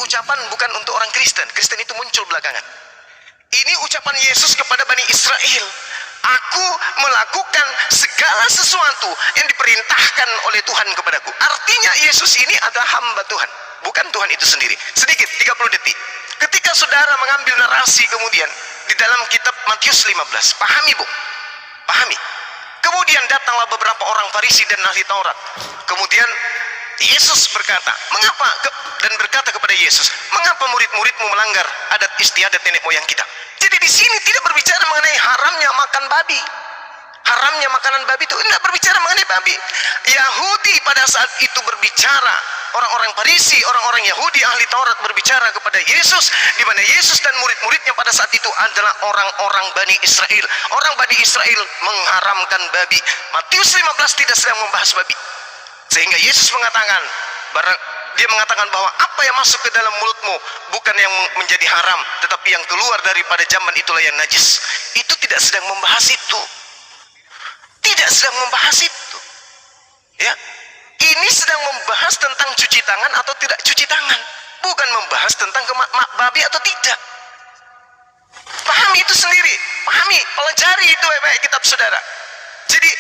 ucapan bukan untuk orang Kristen. Kristen itu muncul belakangan. Ini ucapan Yesus kepada Bani Israel. Aku melakukan segala sesuatu yang diperintahkan oleh Tuhan kepadaku. Artinya Yesus ini adalah hamba Tuhan, bukan Tuhan itu sendiri. Sedikit, 30 detik. Ketika saudara mengambil narasi kemudian di dalam kitab Matius 15, pahami bu, pahami. Kemudian datanglah beberapa orang Farisi dan ahli Taurat. Kemudian Yesus berkata, dan berkata kepada Yesus, mengapa murid-muridmu melanggar adat istiadat nenek moyang kita? Jadi di sini tidak berbicara mengenai haramnya makan babi. Haramnya makanan babi itu tidak berbicara mengenai babi. Yahudi pada saat itu berbicara, orang-orang Farisi, orang-orang Yahudi ahli Taurat berbicara kepada Yesus, di mana Yesus dan murid-muridnya pada saat itu adalah orang-orang Bani Israel. Orang Bani Israel mengharamkan babi. Matius 15 tidak sedang membahas babi. Sehingga Yesus mengatakan, dia mengatakan bahwa apa yang masuk ke dalam mulutmu bukan yang menjadi haram, tetapi yang keluar daripada zaman itulah yang najis. Itu tidak sedang membahas itu. Tidak sedang membahas itu. Ya, ini sedang membahas tentang cuci tangan atau tidak cuci tangan, bukan membahas tentang babi atau tidak. Pahami itu sendiri, pahami, pelajari itu baik-baik kitab saudara. Jadi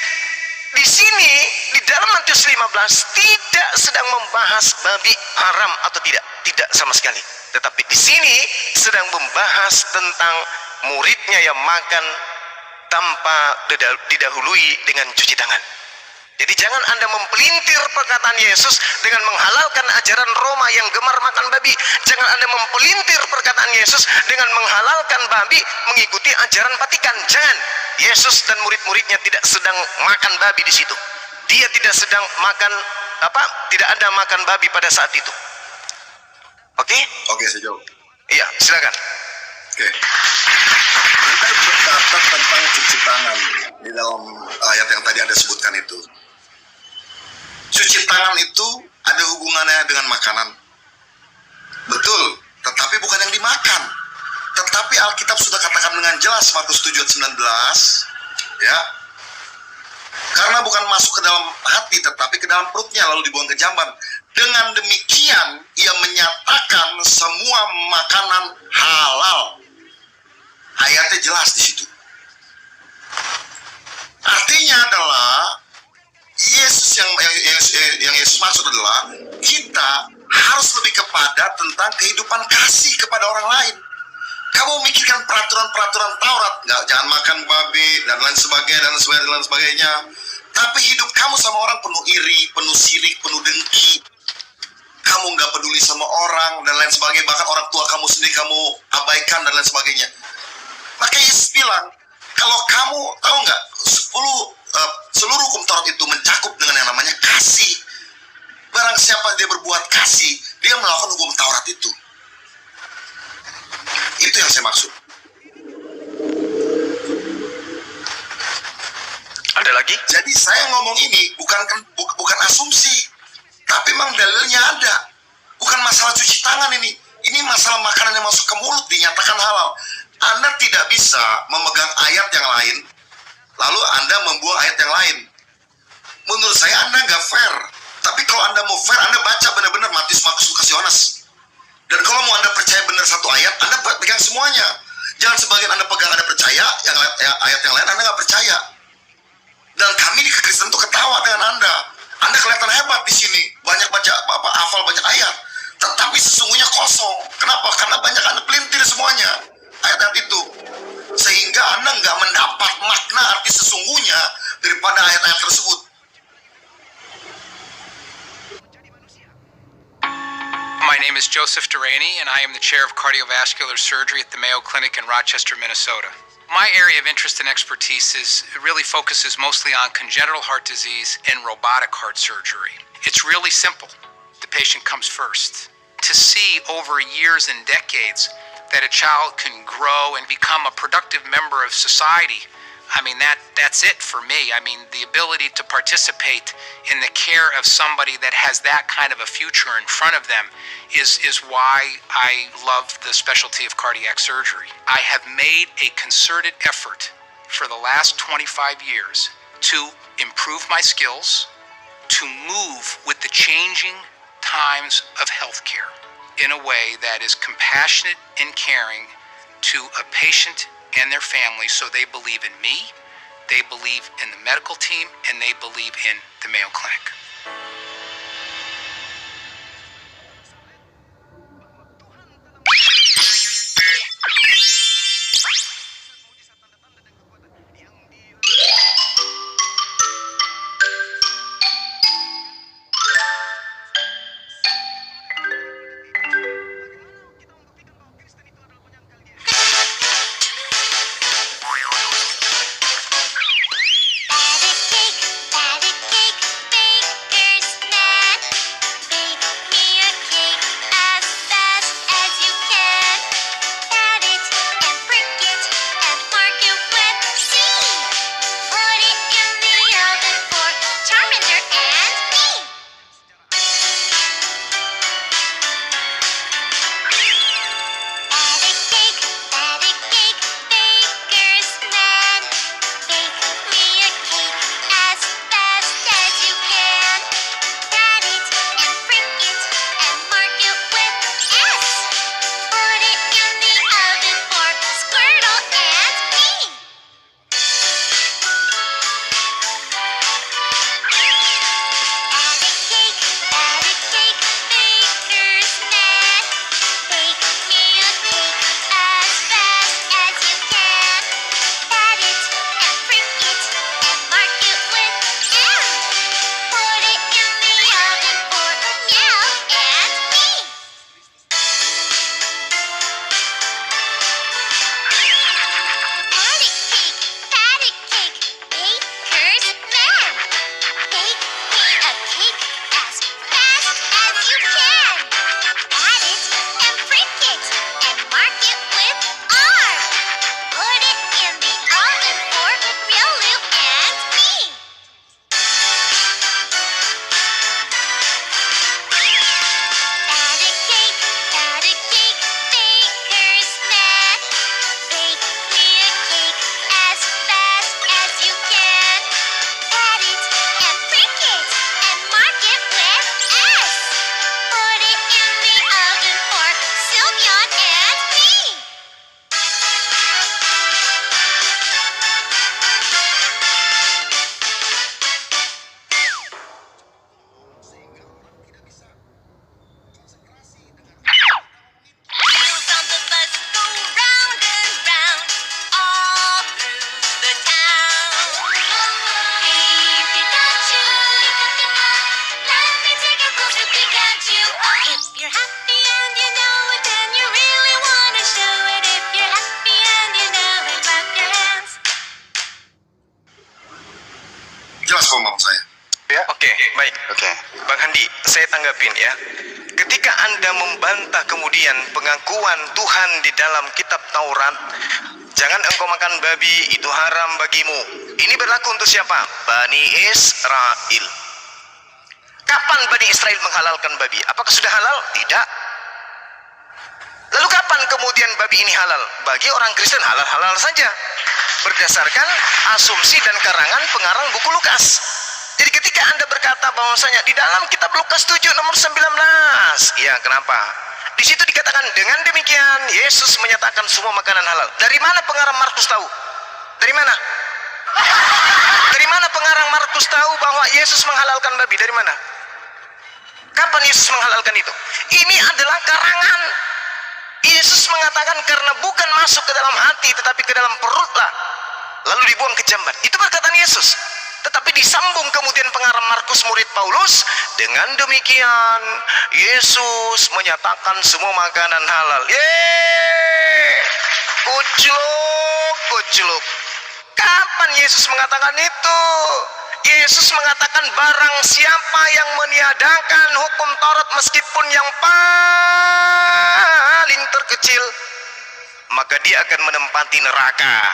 di sini di dalam Matius 15 tidak sedang membahas babi haram atau tidak sama sekali. Tetapi di sini sedang membahas tentang muridnya yang makan tanpa didahului dengan cuci tangan. Jadi jangan Anda mempelintir perkataan Yesus dengan menghalalkan ajaran Roma yang gemar makan babi. Jangan Anda mempelintir perkataan Yesus dengan menghalalkan babi mengikuti ajaran Vatikan. Jangan. Yesus dan murid-muridnya tidak sedang makan babi di situ. Dia tidak sedang makan tidak ada makan babi pada saat itu. Oke? Oke, saya jawab. Iya, silakan. Oke. Kita berkata tentang cuci tangan di dalam ayat yang tadi Anda sebutkan itu. Cuci tangan itu ada hubungannya dengan makanan. Betul, tetapi bukan yang dimakan. Tetapi Alkitab sudah katakan dengan jelas Markus 7 ayat 19, ya. Karena bukan masuk ke dalam hati tetapi ke dalam perutnya lalu dibuang ke jamban. Dengan demikian ia menyatakan semua makanan halal. Ayatnya jelas di situ. Artinya adalah Yesus yang Yesus maksud adalah kita harus lebih kepada tentang kehidupan kasih kepada orang lain. Kamu mikirkan peraturan-peraturan Taurat, jangan makan babi dan lain sebagainya. Tapi hidup kamu sama orang penuh iri, penuh sirik, penuh dengki. Kamu nggak peduli sama orang dan lain sebagainya. Bahkan orang tua kamu sendiri kamu abaikan dan lain sebagainya. Maka Yesus bilang, kalau kamu tahu nggak, seluruh hukum Taurat itu mencakup dengan yang namanya kasih. Barang siapa dia berbuat kasih, dia melakukan hukum Taurat itu. Itu yang saya maksud. Ada lagi? Jadi saya ngomong ini bukan asumsi, tapi memang dalilnya ada. Bukan masalah cuci tangan ini. Ini masalah makanan yang masuk ke mulut dinyatakan halal. Anda tidak bisa memegang ayat yang lain, lalu Anda membuang ayat yang lain. Menurut saya Anda nggak fair. Tapi kalau Anda mau fair, Anda baca benar-benar Matius, Markus, Lukas, Yohanes. Dan kalau mau Anda percaya benar satu ayat, Anda pegang semuanya. Jangan sebagian Anda pegang, Anda percaya, ayat yang lain Anda nggak percaya. Dan kami di Kristen itu ketawa dengan Anda. Anda kelihatan hebat di sini, banyak baca hafal banyak ayat, tetapi sesungguhnya kosong. Kenapa? Karena banyak Anda pelintir semuanya ayat-ayat itu, sehingga Anda nggak mendapat makna arti sesungguhnya daripada ayat-ayat tersebut. My name is Joseph Durrani, and I am the chair of cardiovascular surgery at the Mayo Clinic in Rochester, Minnesota. My area of interest and expertise really focuses mostly on congenital heart disease and robotic heart surgery. It's really simple. The patient comes first. To see over years and decades that a child can grow and become a productive member of society, I mean, that's it for me. I mean, the ability to participate in the care of somebody that has that kind of a future in front of them is why I love the specialty of cardiac surgery. I have made a concerted effort for the last 25 years to improve my skills, to move with the changing times of healthcare. in a way that is compassionate and caring to a patient and their family, so they believe in me, they believe in the medical team, and they believe in the Mayo Clinic. Jelas kok maksud saya. Ya, oke, baik. Oke. Bang Handi, saya tanggapin ya. Ketika Anda membantah kemudian pengakuan Tuhan di dalam kitab Taurat, jangan engkau makan babi, itu haram bagimu. Ini berlaku untuk siapa? Bani Israel. Kapan Bani Israel menghalalkan babi? Apakah sudah halal? Tidak. Lalu kapan kemudian babi ini halal? Bagi orang Kristen halal-halal saja, berdasarkan asumsi dan karangan pengarang buku Lukas. Jadi ketika Anda berkata bahwasanya di dalam kitab Lukas 7 nomor 19, ya kenapa? Di situ dikatakan dengan demikian Yesus menyatakan semua makanan halal. Dari mana pengarang Markus tahu? Dari mana? Dari mana pengarang Markus tahu bahwa Yesus menghalalkan babi? Dari mana? Kapan Yesus menghalalkan itu? Ini adalah karangan. Yesus mengatakan karena bukan masuk ke dalam hati tetapi ke dalam perutlah, lalu dibuang ke jamban. Itu perkataan Yesus. Tetapi disambung kemudian pengarang Markus murid Paulus, dengan demikian Yesus menyatakan semua makanan halal. Yeay, kucluk, kucluk. Kapan Yesus mengatakan itu? Yesus mengatakan barang siapa yang meniadakan hukum Taurat meskipun yang paling terkecil, maka dia akan menempati neraka.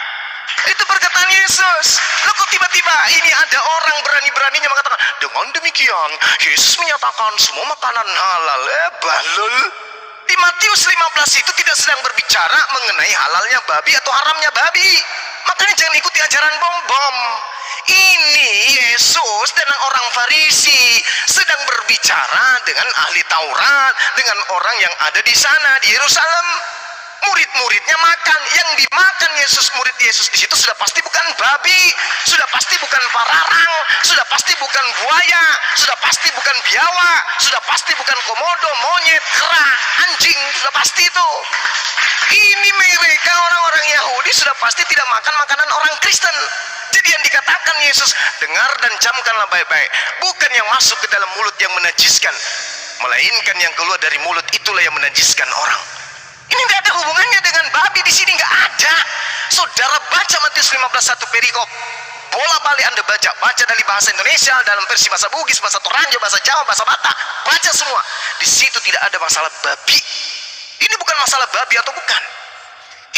Itu perkataan Yesus. Loh kok tiba-tiba ini ada orang berani-beraninya mengatakan dengan demikian Yesus menyatakan semua makanan halal. Balul. Di Matius 15 itu tidak sedang berbicara mengenai halalnya babi atau haramnya babi. Makanya jangan ikuti ajaran bom-bom. Ini Yesus dan orang Farisi sedang berbicara dengan ahli Taurat, dengan orang yang ada di sana di Yerusalem. Murid-muridnya makan, yang dimakan murid Yesus di situ sudah pasti bukan babi, sudah pasti bukan pararang, sudah pasti bukan buaya, sudah pasti bukan biawak, sudah pasti bukan komodo, monyet, kera, anjing, sudah pasti itu. Ini mereka orang-orang Yahudi sudah pasti tidak makan makanan orang Kristen. Jadi yang dikatakan Yesus, dengar dan camkanlah baik-baik, bukan yang masuk ke dalam mulut yang menajiskan, melainkan yang keluar dari mulut itulah yang menajiskan orang. Ini tidak ada hubungannya dengan babi di sini, nggak ada. Saudara baca Matius 15:1 perikop. Bola balik Anda baca dari bahasa Indonesia, dalam versi bahasa Bugis, bahasa Toraja, bahasa Jawa, bahasa Batak, baca semua. Di situ tidak ada masalah babi. Ini bukan masalah babi atau bukan.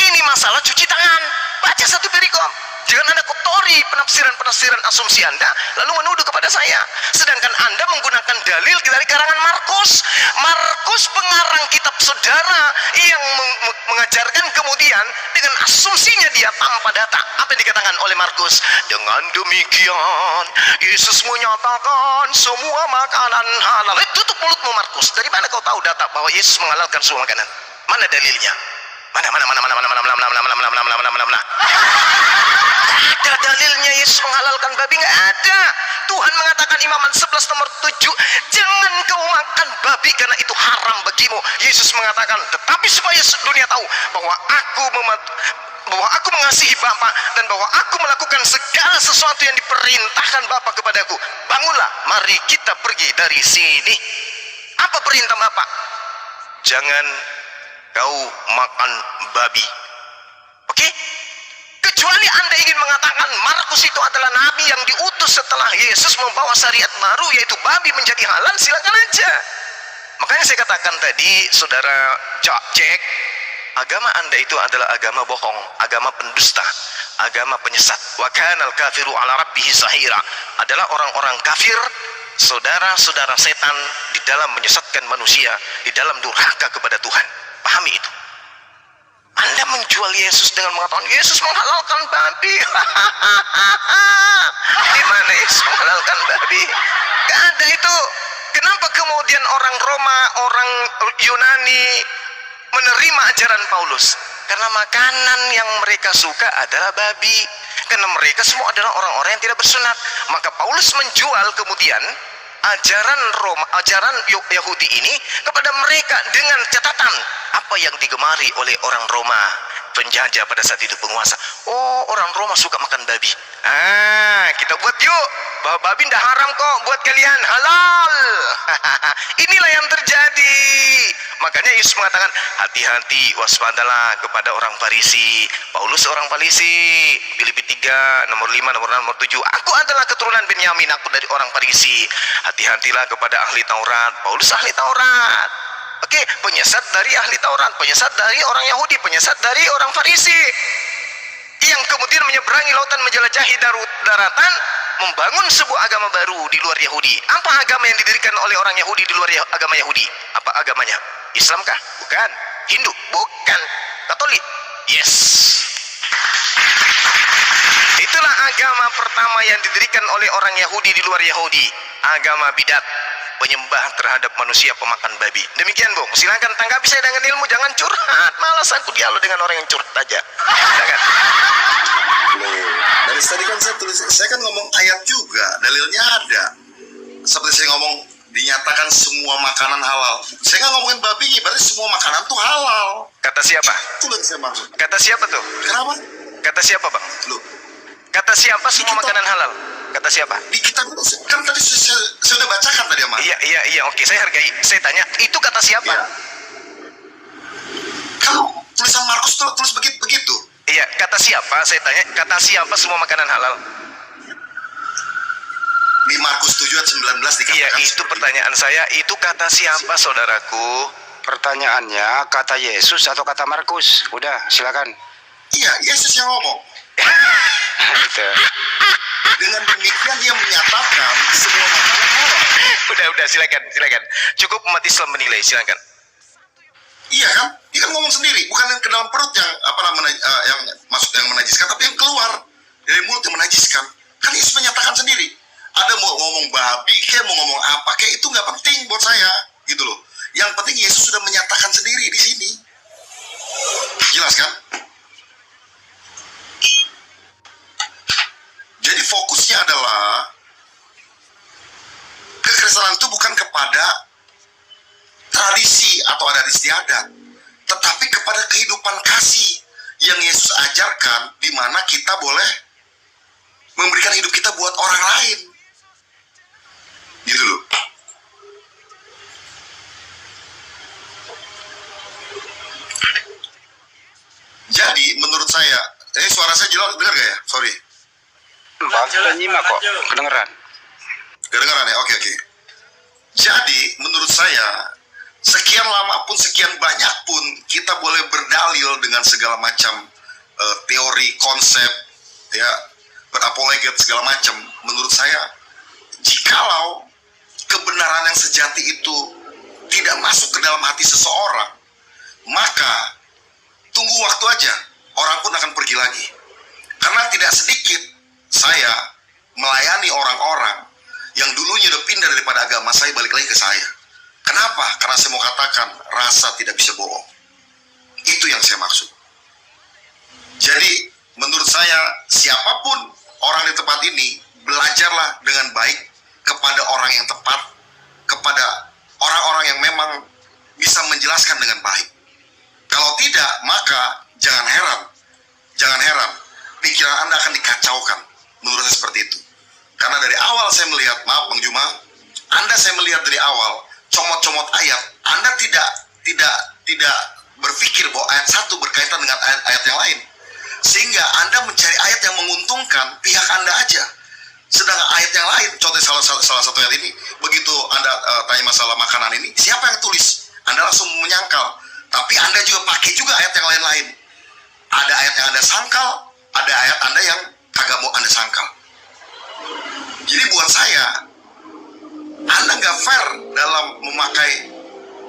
Ini masalah cuci tangan. Baca satu perikop. Jangan Anda kotori penafsiran asumsi Anda lalu menuduh kepada saya. Sedangkan Anda menggunakan dalil dari karangan Markus. Markus pengarang kitab saudara yang mengajarkan kemudian dengan asumsinya dia tanpa data. Apa yang dikatakan oleh Markus? Dengan demikian Yesus menyatakan semua makanan halal. Tutup mulutmu Markus. Dari mana kau tahu data bahwa Yesus menghalalkan semua makanan? Mana dalilnya? Mana? Ada dalilnya Yesus menghalalkan babi? Nggak ada. Tuhan mengatakan Imaman 11 nomor 7, jangan kau makan babi karena itu haram bagimu. Yesus mengatakan, tetapi supaya dunia tahu bahwa aku mengasihi Bapa dan bahwa aku melakukan segala sesuatu yang diperintahkan Bapa kepadaku. Bangunlah, mari kita pergi dari sini. Apa perintah Bapa? Jangan kau makan babi. Oke? Kecuali Anda ingin mengatakan Markus itu adalah nabi yang diutus setelah Yesus membawa syariat baru, yaitu babi menjadi halal, silakan aja. Makanya saya katakan tadi, saudara cek, agama Anda itu adalah agama bohong, agama pendusta, agama penyesat. Wa kanal kafiru ala rabbihi zahira. Adalah orang-orang kafir, saudara-saudara setan di dalam menyesatkan manusia, di dalam durhaka kepada Tuhan. Pahami itu. Anda menjual Yesus dengan mengatakan Yesus menghalalkan babi. Di mana Yesus menghalalkan babi? Gak ada itu. Kenapa kemudian orang Roma, orang Yunani menerima ajaran Paulus? Karena makanan yang mereka suka adalah babi. Karena mereka semua adalah orang-orang yang tidak bersunat. Maka Paulus menjual kemudian ajaran Yahudi ini kepada mereka dengan catatan apa yang digemari oleh orang Roma, penjajah pada saat itu, penguasa. Oh, orang Roma suka makan babi. Kita buat yuk bahwa babi tidak haram kok buat kalian, halal. Inilah yang terjadi. Makanya Yesus mengatakan, hati-hati, waspadalah kepada orang Farisi. Paulus orang Farisi, Filipi 3 nomor 5 nomor 6 nomor 7. Aku adalah keturunan Benyamin, aku dari orang Farisi. Hati-hatilah kepada ahli Taurat. Paulus ahli Taurat. Oke, penyesat dari ahli Taurat, penyesat dari orang Yahudi, penyesat dari orang Farisi, yang kemudian menyeberangi lautan, menjelajahi daratan, membangun sebuah agama baru di luar Yahudi. Apa agama yang didirikan oleh orang Yahudi di luar agama Yahudi? Apa agamanya? Islamkah? Bukan. Hindu? Bukan. Katolik? Yes. Itulah agama pertama yang didirikan oleh orang Yahudi di luar Yahudi. Agama bidat, penyembah terhadap manusia pemakan babi. Demikian Bung, silakan tanggapi saya dengan ilmu, jangan curhat. Malas aku dialog dengan orang yang curhat aja. Silakan. Loh, dari tadi kan saya kan ngomong ayat juga, dalilnya ada. Seperti saya ngomong, dinyatakan semua makanan halal. Saya nggak ngomongin babi, berarti semua makanan tuh halal. Kata siapa? Itu yang saya maksud. Kata siapa tuh? Kenapa? Kata siapa Bang? Loh, Kata siapa semua makanan halal? Kata siapa? di kitab itu kan tadi saya sudah bacakan tadi Mas. Iya, oke, saya hargai. Saya tanya, itu kata siapa? Iya. Kalau tulisan Markus tulis begitu. Iya, kata siapa? Saya tanya, kata siapa semua makanan halal? Di Markus 7 ayat 19 dikatakan. Iya, itu pertanyaan saya. Itu kata siapa, saudaraku? Pertanyaannya kata Yesus atau kata Markus? Udah, silakan. Iya, Yesus yang ngomong. Itu. Dengan demikian dia menyatakan semua makanan halal. Udah, silakan. Cukup umat Islam menilai, silakan. Iya kan? Dia kan ngomong sendiri, bukan yang ke dalam perut yang yang masuk yang menajiskan, tapi yang keluar dari mulut yang menajiskan. Kan Yesus menyatakan sendiri. Ada mau ngomong babi, kayak mau ngomong apa, kayak itu nggak penting buat saya, gitu loh. Yang penting Yesus sudah menyatakan sendiri di sini. Jelas kan? Jadi fokusnya adalah kekristenan itu bukan kepada tradisi atau adat istiadat, tetapi kepada kehidupan kasih yang Yesus ajarkan, di mana kita boleh memberikan hidup kita buat orang lain, gitu loh. Jadi menurut saya, suara saya jelas dengar gak ya? Sorry. Sudah nyimak kok, kedengeran. Kedengaran ya? Oke. Jadi menurut saya, sekian lama pun, sekian banyak pun kita boleh berdalil dengan segala macam teori, konsep, ya, berapoleget segala macam. Menurut saya, jikalau kebenaran yang sejati itu tidak masuk ke dalam hati seseorang, maka tunggu waktu aja, orang pun akan pergi lagi. Karena tidak sedikit saya melayani orang-orang yang dulunya udah pindah daripada agama saya, balik lagi ke saya. Kenapa? Karena saya mau katakan, rasa tidak bisa bohong. Itu yang saya maksud. Jadi, menurut saya, siapapun orang di tempat ini, belajarlah dengan baik kepada orang yang tepat, kepada orang-orang yang memang bisa menjelaskan dengan baik. Kalau tidak, maka jangan heran, pikiran Anda akan dikacaukan. Menurut saya seperti itu. Karena dari awal saya melihat, maaf Bang Juma, saya melihat dari awal, comot-comot ayat, Anda tidak berpikir bahwa ayat satu berkaitan dengan ayat yang lain. Sehingga Anda mencari ayat yang menguntungkan pihak Anda aja. Sedangkan ayat yang lain, contoh salah satu ayat ini, begitu Anda tanya masalah makanan ini, siapa yang tulis? Anda langsung menyangkal. Tapi Anda juga pakai juga ayat yang lain-lain. Ada ayat yang Anda sangkal, ada ayat Anda yang kagak mau Anda sangkal. Jadi buat saya, Anda nggak fair dalam memakai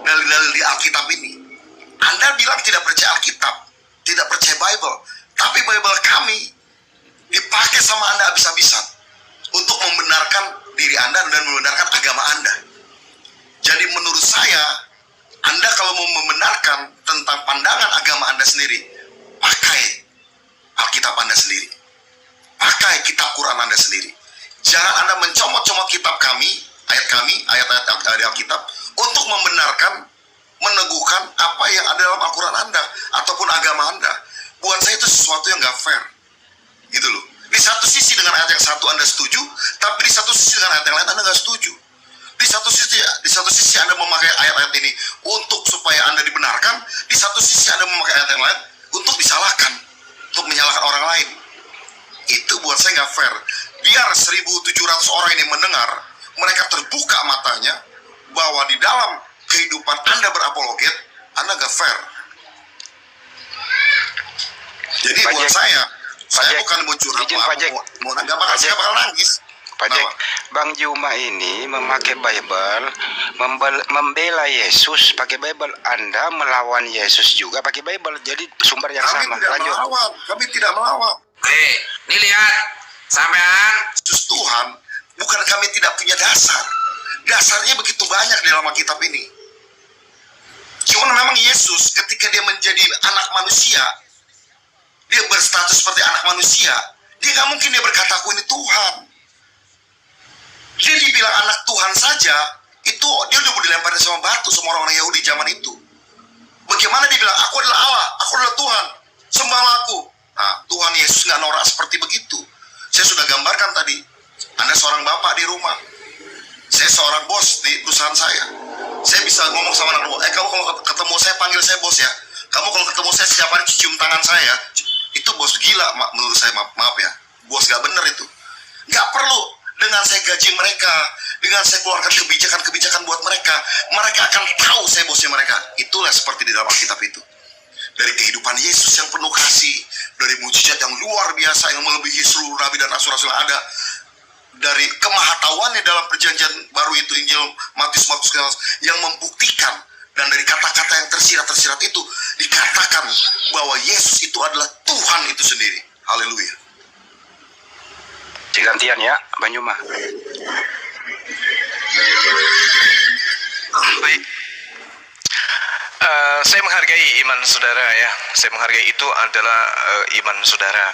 dalil-dalil di Alkitab ini. Anda bilang tidak percaya Alkitab, tidak percaya Bible, tapi Bible kami dipakai sama Anda habis-habisan untuk membenarkan diri Anda dan membenarkan agama Anda. Jadi menurut saya, Anda kalau mau membenarkan tentang pandangan agama Anda sendiri, pakai Alkitab Anda sendiri, pakai kitab Quran Anda sendiri. Jangan Anda mencomot-comot kitab kami, ayat-ayat dari Alkitab, untuk membenarkan, meneguhkan apa yang ada dalam Al-Quran Anda, ataupun agama Anda. Buat saya itu sesuatu yang gak fair. Gitu loh. Di satu sisi dengan ayat yang satu Anda setuju, tapi di satu sisi dengan ayat yang lain Anda gak setuju. Di satu sisi Anda memakai ayat-ayat ini untuk supaya Anda dibenarkan, di satu sisi Anda memakai ayat yang lain untuk disalahkan, untuk menyalahkan orang lain. Itu buat saya nggak fair. Biar 1.700 orang ini mendengar, mereka terbuka matanya bahwa di dalam kehidupan Anda berapologet, Anda nggak fair. Jadi Pak buat Jack, saya Jack, bukan mau curhat, izin Pak Jack. nggak bakal nangis. Pak Jack, Bang Juma ini memakai Bible, membela Yesus pakai Bible. Anda melawan Yesus juga pakai Bible. Jadi sumber yang sama. Lanjut. Kami tidak melawan. Nih lihat, sampean. Yesus Tuhan, bukan kami tidak punya dasar. Dasarnya begitu banyak di dalam Alkitab ini. Cuman memang Yesus ketika dia menjadi anak manusia, dia berstatus seperti anak manusia, dia gak mungkin dia berkata aku ini Tuhan. Dia dibilang anak Tuhan saja, itu dia udah dilemparin sama batu sama orang-orang Yahudi zaman itu. Bagaimana dia bilang aku adalah Allah, aku adalah Tuhan, sembahlah aku. Nah, Tuhan Yesus gak norak seperti begitu. Saya sudah gambarkan tadi. Anda seorang bapak di rumah, saya seorang bos di perusahaan saya. Saya bisa ngomong sama anak buah, kamu kalau ketemu saya panggil saya bos ya. Kamu kalau ketemu saya setiap hari cium tangan saya. Itu bos gila, menurut saya, maaf ya. Bos gak bener itu. Gak perlu dengan saya gaji mereka, dengan saya keluarkan kebijakan-kebijakan buat mereka, mereka akan tahu saya bosnya mereka. Itulah seperti di dalam Alkitab itu. Dari kehidupan Yesus yang penuh kasih, dari mujizat yang luar biasa yang melebihi seluruh nabi dan rasul-rasul yang ada, dari kemahatauannya dalam perjanjian baru itu, Injil Matius yang membuktikan, dan dari kata-kata yang tersirat itu dikatakan bahwa Yesus itu adalah Tuhan itu sendiri. Haleluya. Gantian ya, Bang Juma. Baik. Saya menghargai iman saudara ya. Saya menghargai itu adalah iman saudara.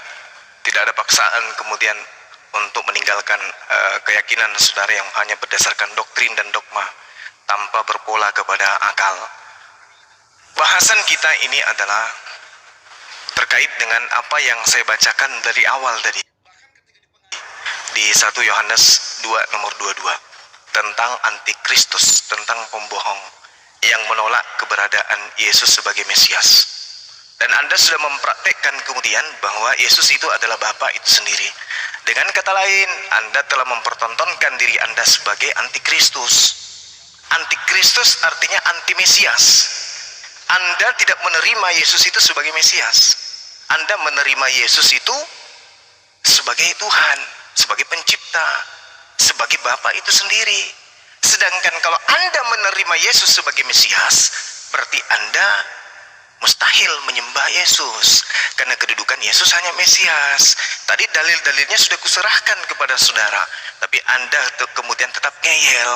Tidak ada paksaan kemudian untuk meninggalkan keyakinan saudara yang hanya berdasarkan doktrin dan dogma tanpa berpola kepada akal. Bahasan kita ini adalah terkait dengan apa yang saya bacakan dari awal tadi di 1 Yohanes 2 nomor 22 tentang antikristus, tentang pembohong yang menolak keberadaan Yesus sebagai Mesias. Dan Anda sudah mempraktekkan kemudian bahwa Yesus itu adalah Bapa itu sendiri. Dengan kata lain, Anda telah mempertontonkan diri Anda sebagai antikristus. Antikristus artinya anti-Mesias. Anda tidak menerima Yesus itu sebagai Mesias. Anda menerima Yesus itu sebagai Tuhan, sebagai pencipta, sebagai Bapa itu sendiri. Sedangkan kalau Anda menerima Yesus sebagai Mesias, berarti Anda mustahil menyembah Yesus, karena kedudukan Yesus hanya Mesias. Tadi dalil-dalilnya sudah kuserahkan kepada saudara, tapi Anda kemudian tetap ngeyel.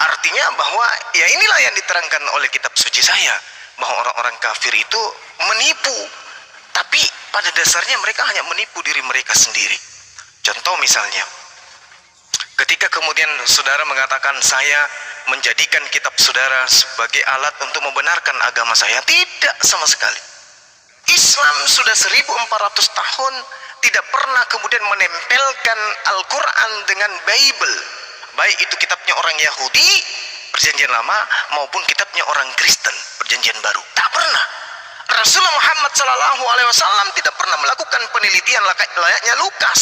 Artinya bahwa ya inilah yang diterangkan oleh kitab suci saya, bahwa orang-orang kafir itu menipu, tapi pada dasarnya mereka hanya menipu diri mereka sendiri. Contoh misalnya, ketika kemudian saudara mengatakan saya menjadikan kitab saudara sebagai alat untuk membenarkan agama saya, tidak sama sekali. Islam sudah 1400 tahun tidak pernah kemudian menempelkan Al-Quran dengan Bible, baik itu kitabnya orang Yahudi Perjanjian Lama maupun kitabnya orang Kristen Perjanjian Baru. Tak pernah. Rasulullah Muhammad SAW tidak pernah melakukan penelitian layaknya Lukas,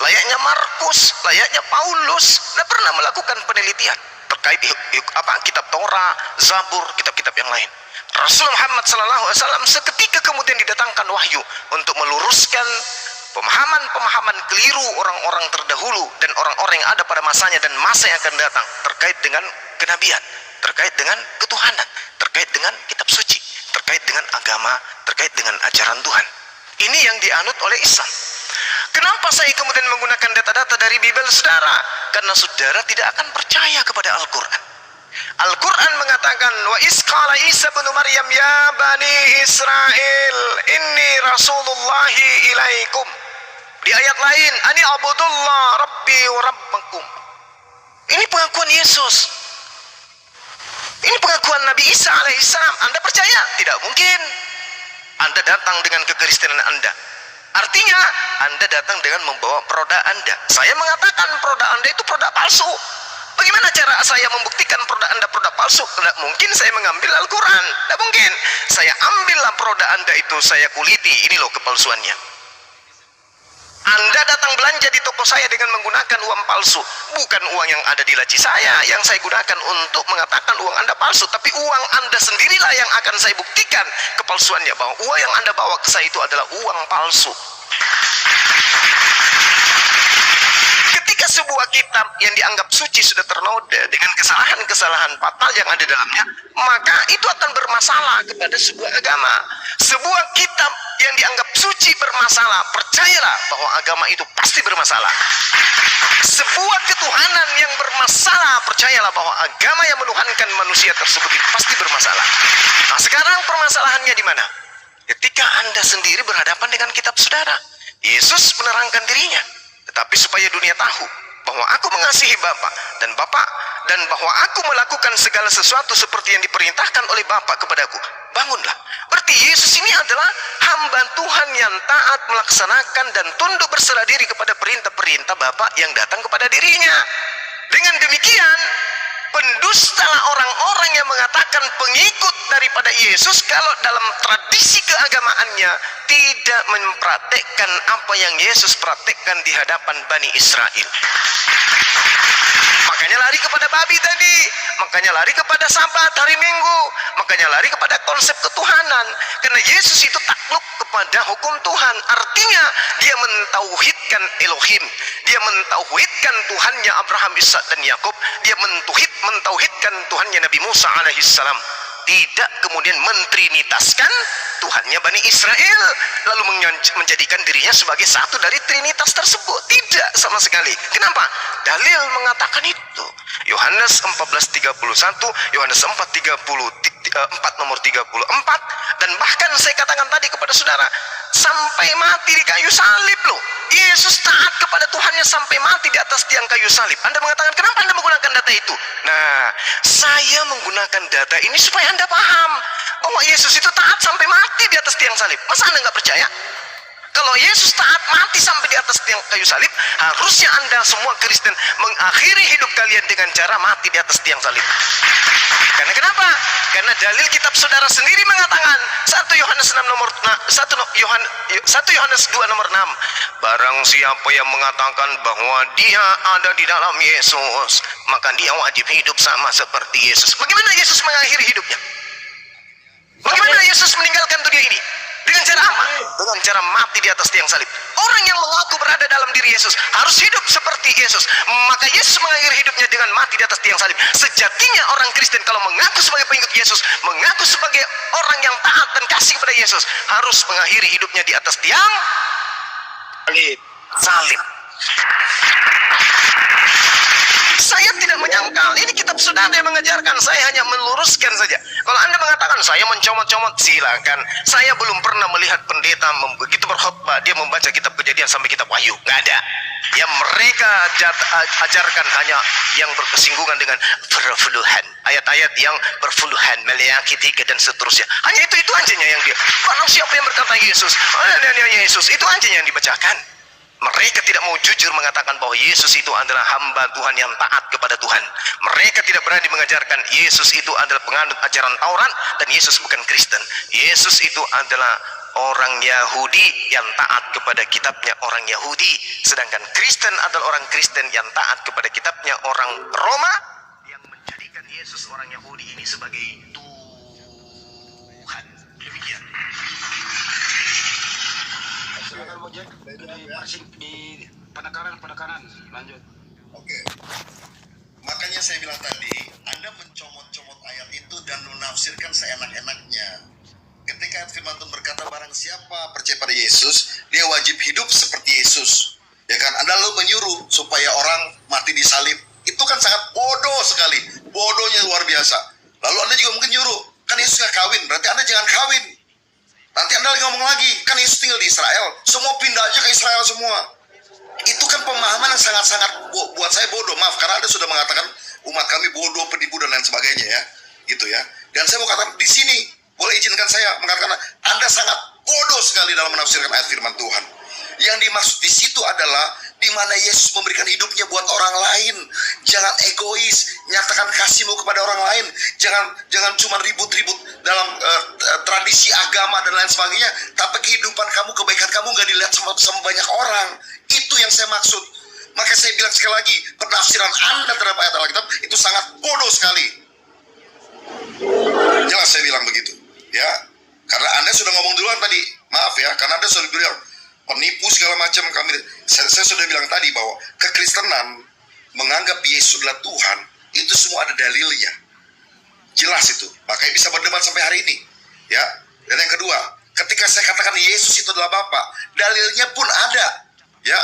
layaknya Markus, layaknya Paulus. Tidak pernah melakukan penelitian terkait kitab Torah, Zabur, kitab-kitab yang lain. Rasul Muhammad SAW seketika kemudian didatangkan wahyu untuk meluruskan pemahaman-pemahaman keliru orang-orang terdahulu dan orang-orang yang ada pada masanya dan masa yang akan datang terkait dengan kenabian, terkait dengan ketuhanan, terkait dengan kitab suci, terkait dengan agama, terkait dengan ajaran Tuhan. Ini yang dianut oleh Islam. Kenapa saya kemudian menggunakan data-data dari Bible saudara? Karena saudara tidak akan percaya kepada Al-Quran. Al-Quran mengatakan, wa isqala Isa bin Maryam ya bani Israel inni rasulullahi ilaikum. Di ayat lain, ani abudullah rabbi wa rabbakum. Ini pengakuan Yesus. Ini pengakuan Nabi Isa alaihissalam. Anda percaya? Tidak mungkin. Anda datang dengan kekristenan Anda. Artinya Anda datang dengan membawa produk Anda. Saya mengatakan produk Anda itu produk palsu. Bagaimana cara saya membuktikan produk Anda produk palsu? Tidak mungkin saya mengambil Al-Quran. Tidak mungkin. Saya ambillah produk Anda itu, saya kuliti. Ini loh kepalsuannya. Anda datang belanja di toko saya dengan menggunakan uang palsu. Bukan uang yang ada di laci saya yang saya gunakan untuk mengatakan uang Anda palsu. Tapi uang Anda sendirilah yang akan saya buktikan kepalsuannya. Bahwa uang yang Anda bawa ke saya itu adalah uang palsu. Ketika sebuah kitab yang dianggap suci sudah ternoda dengan kesalahan-kesalahan fatal yang ada dalamnya, maka itu akan bermasalah kepada sebuah agama. Sebuah kitab yang dianggap suci bermasalah, percayalah bahwa agama itu pasti bermasalah. Sebuah ketuhanan yang bermasalah, percayalah bahwa agama yang menuhankan manusia tersebut itu pasti bermasalah. Nah, sekarang permasalahannya di mana? Ketika Anda sendiri berhadapan dengan kitab saudara. Yesus menerangkan dirinya, tetapi supaya dunia tahu bahwa aku mengasihi Bapa dan bahwa aku melakukan segala sesuatu seperti yang diperintahkan oleh Bapa kepadaku. Bangunlah. Berarti Yesus ini adalah hamba Tuhan yang taat melaksanakan dan tunduk berserah diri kepada perintah-perintah Bapa yang datang kepada dirinya. Dengan demikian, pendustalah orang-orang yang mengatakan pengikut daripada Yesus kalau dalam tradisi keagamaannya tidak mempraktekkan apa yang Yesus praktekkan di hadapan Bani Israel. Makanya lari kepada babi tadi, makanya lari kepada Sabat hari Minggu, makanya lari kepada konsep ketuhanan. Karena Yesus itu takluk kepada hukum Tuhan. Artinya dia mentauhidkan Elohim, dia mentauhidkan Tuhannya Abraham, Ishak dan Yakub, dia mentauhidkan Tuhannya Nabi Musa alaihissalam. tidak kemudian mentrinitaskan Tuhannya Bani Israel lalu menjadikan dirinya sebagai satu dari trinitas tersebut. Tidak sama sekali. Kenapa? Dalil mengatakan itu. Yohanes 14:31, Yohanes 4 nomor 34, dan bahkan saya katakan tadi kepada saudara, sampai mati di kayu salib loh. Yesus taat kepada Tuhannya sampai mati di atas tiang kayu salib. Anda mengatakan, kenapa Anda menggunakan data itu? Nah, saya menggunakan data ini supaya Anda paham bahwa Yesus itu taat sampai mati di atas tiang salib. Masa Anda nggak percaya? Kalau Yesus taat mati sampai di atas tiang kayu salib, harusnya Anda semua Kristen mengakhiri hidup kalian dengan cara mati di atas tiang salib. Karena kenapa? Karena dalil kitab saudara sendiri mengatakan 1 Yohanes 2 nomor 6. Barang siapa yang mengatakan bahwa dia ada di dalam Yesus, maka dia wajib hidup sama seperti Yesus. Bagaimana Yesus mengakhiri hidupnya? Bagaimana Yesus meninggalkan dunia ini? Dengan cara apa? Dengan cara mati di atas tiang salib. Orang yang mengaku berada dalam diri Yesus harus hidup seperti Yesus. Maka Yesus mengakhiri hidupnya dengan mati di atas tiang salib. Sejatinya orang Kristen kalau mengaku sebagai pengikut Yesus, mengaku sebagai orang yang taat dan kasih kepada Yesus, harus mengakhiri hidupnya di atas tiang salib. Saya tidak menyangkal, ini kitab saudara yang mengajarkan, saya hanya meluruskan saja. Kalau Anda mengatakan saya mencomot-comot, silakan. Saya belum pernah melihat pendeta begitu berkhotbah dia membaca kitab Kejadian sampai kitab Wahyu, nggak ada. Yang mereka ajarkan hanya yang berkesinggungan dengan perfuluhan, ayat-ayat yang perfuluhan, Maleakhi 3 dan seterusnya. Hanya itu anjingnya yang dia. Barang siapa yang berkata Yesus, Yesus, itu anjingnya yang dibacakan. Mereka tidak mau jujur mengatakan bahwa Yesus itu adalah hamba Tuhan yang taat kepada Tuhan. Mereka tidak berani mengajarkan Yesus itu adalah penganut ajaran Taurat dan Yesus bukan Kristen. Yesus itu adalah orang Yahudi yang taat kepada kitabnya orang Yahudi. Sedangkan Kristen adalah orang Kristen yang taat kepada kitabnya orang Roma, yang menjadikan Yesus orang Yahudi ini sebagai Tuhan. Demikian. Silakan Bojek di penekanan lanjut. Oke. Makanya saya bilang tadi, Anda mencomot-comot ayat itu dan menafsirkan seenak-enaknya. Ketika ayat firman Tuhan berkata barang siapa percaya pada Yesus, dia wajib hidup seperti Yesus. Ya kan? Anda lalu menyuruh supaya orang mati di salib. Itu kan sangat bodoh sekali. Bodohnya luar biasa. Lalu Anda juga mungkin nyuruh, kan Yesus gak kawin, berarti Anda jangan kawin. Nanti Anda lagi ngomong lagi, kan Yesus tinggal di Israel, semua pindah aja ke Israel semua. Itu kan pemahaman yang sangat-sangat buat saya bodoh. Maaf, karena Anda sudah mengatakan umat kami bodoh, penipu dan lain sebagainya ya, gitu ya. Dan saya mau katakan di sini, boleh izinkan saya mengatakan Anda sangat bodoh sekali dalam menafsirkan ayat firman Tuhan. Yang dimaksud di situ adalah di mana Yesus memberikan hidupnya buat orang lain. Jangan egois, nyatakan kasihmu kepada orang lain. Jangan cuma ribut-ribut dalam tradisi agama dan lain sebagainya, tapi kehidupan kamu, kebaikan kamu nggak dilihat sama banyak orang. Itu yang saya maksud. Maka saya bilang sekali lagi, penafsiran Anda terhadap ayat Alkitab itu sangat bodoh sekali. Jelas saya bilang begitu, ya. Karena Anda sudah ngomong duluan tadi, maaf ya, karena Anda sudah bilang penipu segala macam. Saya sudah bilang tadi bahwa kekristenan menganggap Yesus adalah Tuhan, itu semua ada dalilnya. Jelas itu. Makanya bisa berdebat sampai hari ini. Ya. Dan yang kedua, ketika saya katakan Yesus itu adalah Bapa, dalilnya pun ada. Ya.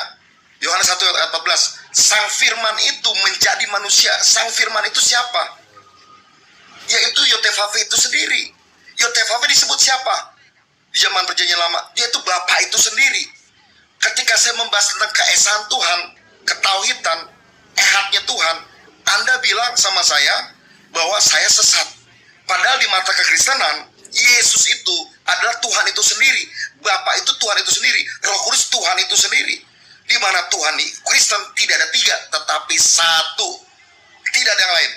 Yohanes 1 ayat 14. Sang firman itu menjadi manusia. Sang firman itu siapa? Yaitu Yotevave itu sendiri. Yotevave disebut siapa? Di zaman perjanjian lama, dia itu Bapa itu sendiri. Ketika saya membahas tentang keesaan Tuhan, ketauhidan, ehadnya Tuhan, Anda bilang sama saya bahwa saya sesat. Padahal di mata kekristenan, Yesus itu adalah Tuhan itu sendiri. Bapa itu Tuhan itu sendiri. Roh Kudus Tuhan itu sendiri. Di mana Tuhan ini, Kristen tidak ada tiga, tetapi satu. Tidak ada yang lain.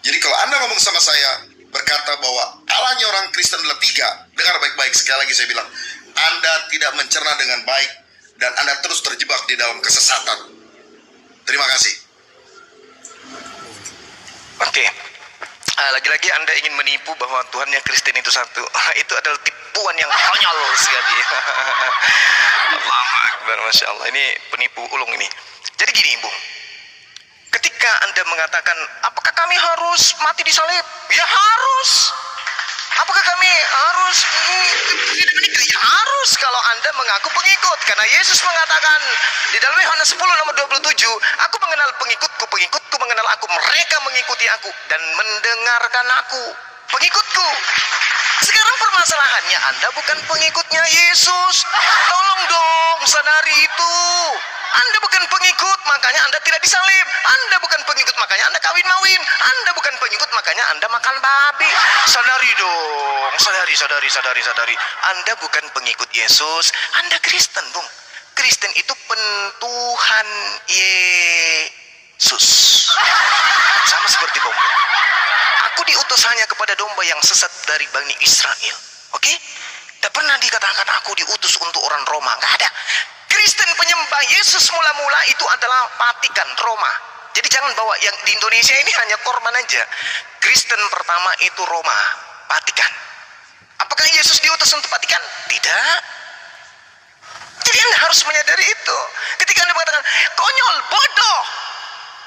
Jadi kalau Anda ngomong sama saya, berkata bahwa Allahnya orang Kristen adalah tiga, dengar baik-baik, sekali lagi saya bilang, Anda tidak mencerna dengan baik dan Anda terus terjebak di dalam kesesatan. Terima kasih. Oke. Lagi-lagi Anda ingin menipu bahwa Tuhannya Kristen itu satu. Itu adalah tipuan yang konyol sekali. Allahu Akbar, Masya Allah. Ini penipu ulung ini. Jadi gini, Bung. Ketika Ketika Anda mengatakan, apakah kami harus mati di salib? Ya harus. Apakah kami harus tidak menikah? Ya harus kalau Anda mengaku pengikut. Karena Yesus mengatakan di dalam Yohanes 10 nomor 27, aku mengenal pengikutku, pengikutku mengenal aku, mereka mengikuti aku dan mendengarkan aku. Pengikutku. Sekarang permasalahannya Anda bukan pengikutnya Yesus. Tolong dong sadari itu. Anda bukan pengikut, makanya Anda tidak disalib. Anda bukan pengikut, makanya Anda kawin-mawin. Anda bukan pengikut, makanya Anda makan babi. Sadari dong, sadari. Anda bukan pengikut Yesus, Anda Kristen, Bung. Kristen itu pentuhan Yesus. Sama seperti domba. Aku diutus hanya kepada domba yang sesat dari Bani Israel. Oke? Tidak pernah dikatakan aku diutus untuk orang Roma. Nggak ada. Kristen penyembah Yesus mula-mula itu adalah Vatikan, Roma. Jadi jangan bawa yang di Indonesia ini hanya korban aja. Kristen pertama itu Roma, Vatikan. Apakah Yesus diutus untuk Vatikan? Tidak. Jadi Anda harus menyadari itu. Ketika Anda mengatakan, konyol, bodoh,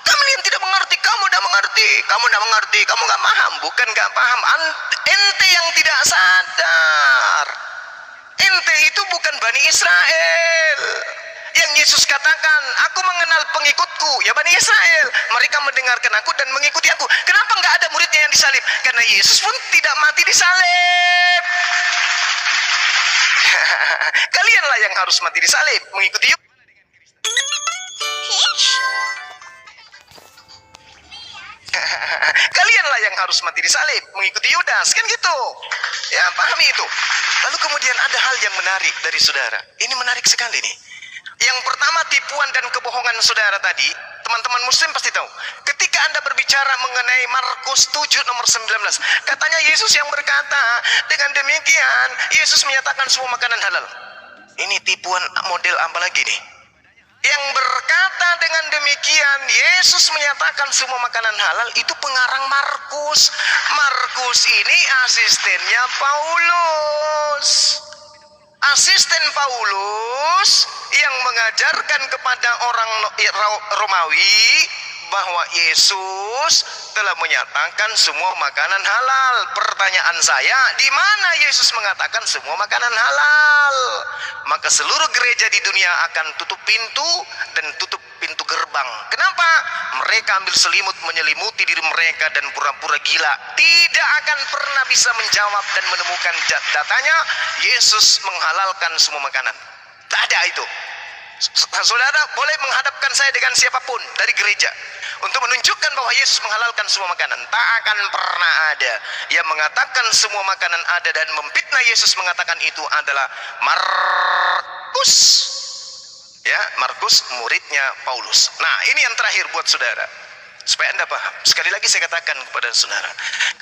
kamu yang tidak mengerti, kamu tidak mengerti, kamu nggak paham. Bukan nggak paham, ente yang tidak sadar. Ente itu bukan Bani Israel. Yang Yesus katakan, aku mengenal pengikutku, ya Bani Israel. Mereka mendengarkan aku dan mengikuti aku. Kenapa nggak ada muridnya yang disalib? Karena Yesus pun tidak mati disalib. Kalianlah yang harus mati disalib, mengikuti Yudas. Kalianlah yang harus mati disalib, mengikuti Yudas, kan gitu. Ya, pahami itu. Lalu kemudian ada hal yang menarik dari saudara. Ini menarik sekali nih. Yang pertama, tipuan dan kebohongan saudara tadi, teman-teman muslim pasti tahu. Ketika Anda berbicara mengenai Markus 7 nomor 19, katanya Yesus yang berkata, dengan demikian Yesus menyatakan semua makanan halal. Ini tipuan model apa lagi nih? Yang berkata dengan demikian Yesus menyatakan semua makanan halal itu pengarang Markus. Markus ini asistennya Paulus. Asisten Paulus yang mengajarkan kepada orang Romawi bahwa Yesus telah menyatakan semua makanan halal. Pertanyaan saya, di mana Yesus mengatakan semua makanan halal? Maka seluruh gereja di dunia akan tutup pintu dan tutup pintu gerbang. Kenapa? Mereka ambil selimut menyelimuti diri mereka dan pura-pura gila. Tidak akan pernah bisa menjawab dan menemukan datanya Yesus menghalalkan semua makanan. Tak ada itu. Saudara boleh menghadapkan saya dengan siapapun dari gereja untuk menunjukkan bahwa Yesus menghalalkan semua makanan. Tak akan pernah ada yang mengatakan semua makanan ada dan memfitnah Yesus mengatakan itu adalah Markus. Ya, Markus muridnya Paulus. Nah, ini yang terakhir buat saudara, supaya Anda paham. Sekali lagi saya katakan kepada saudara,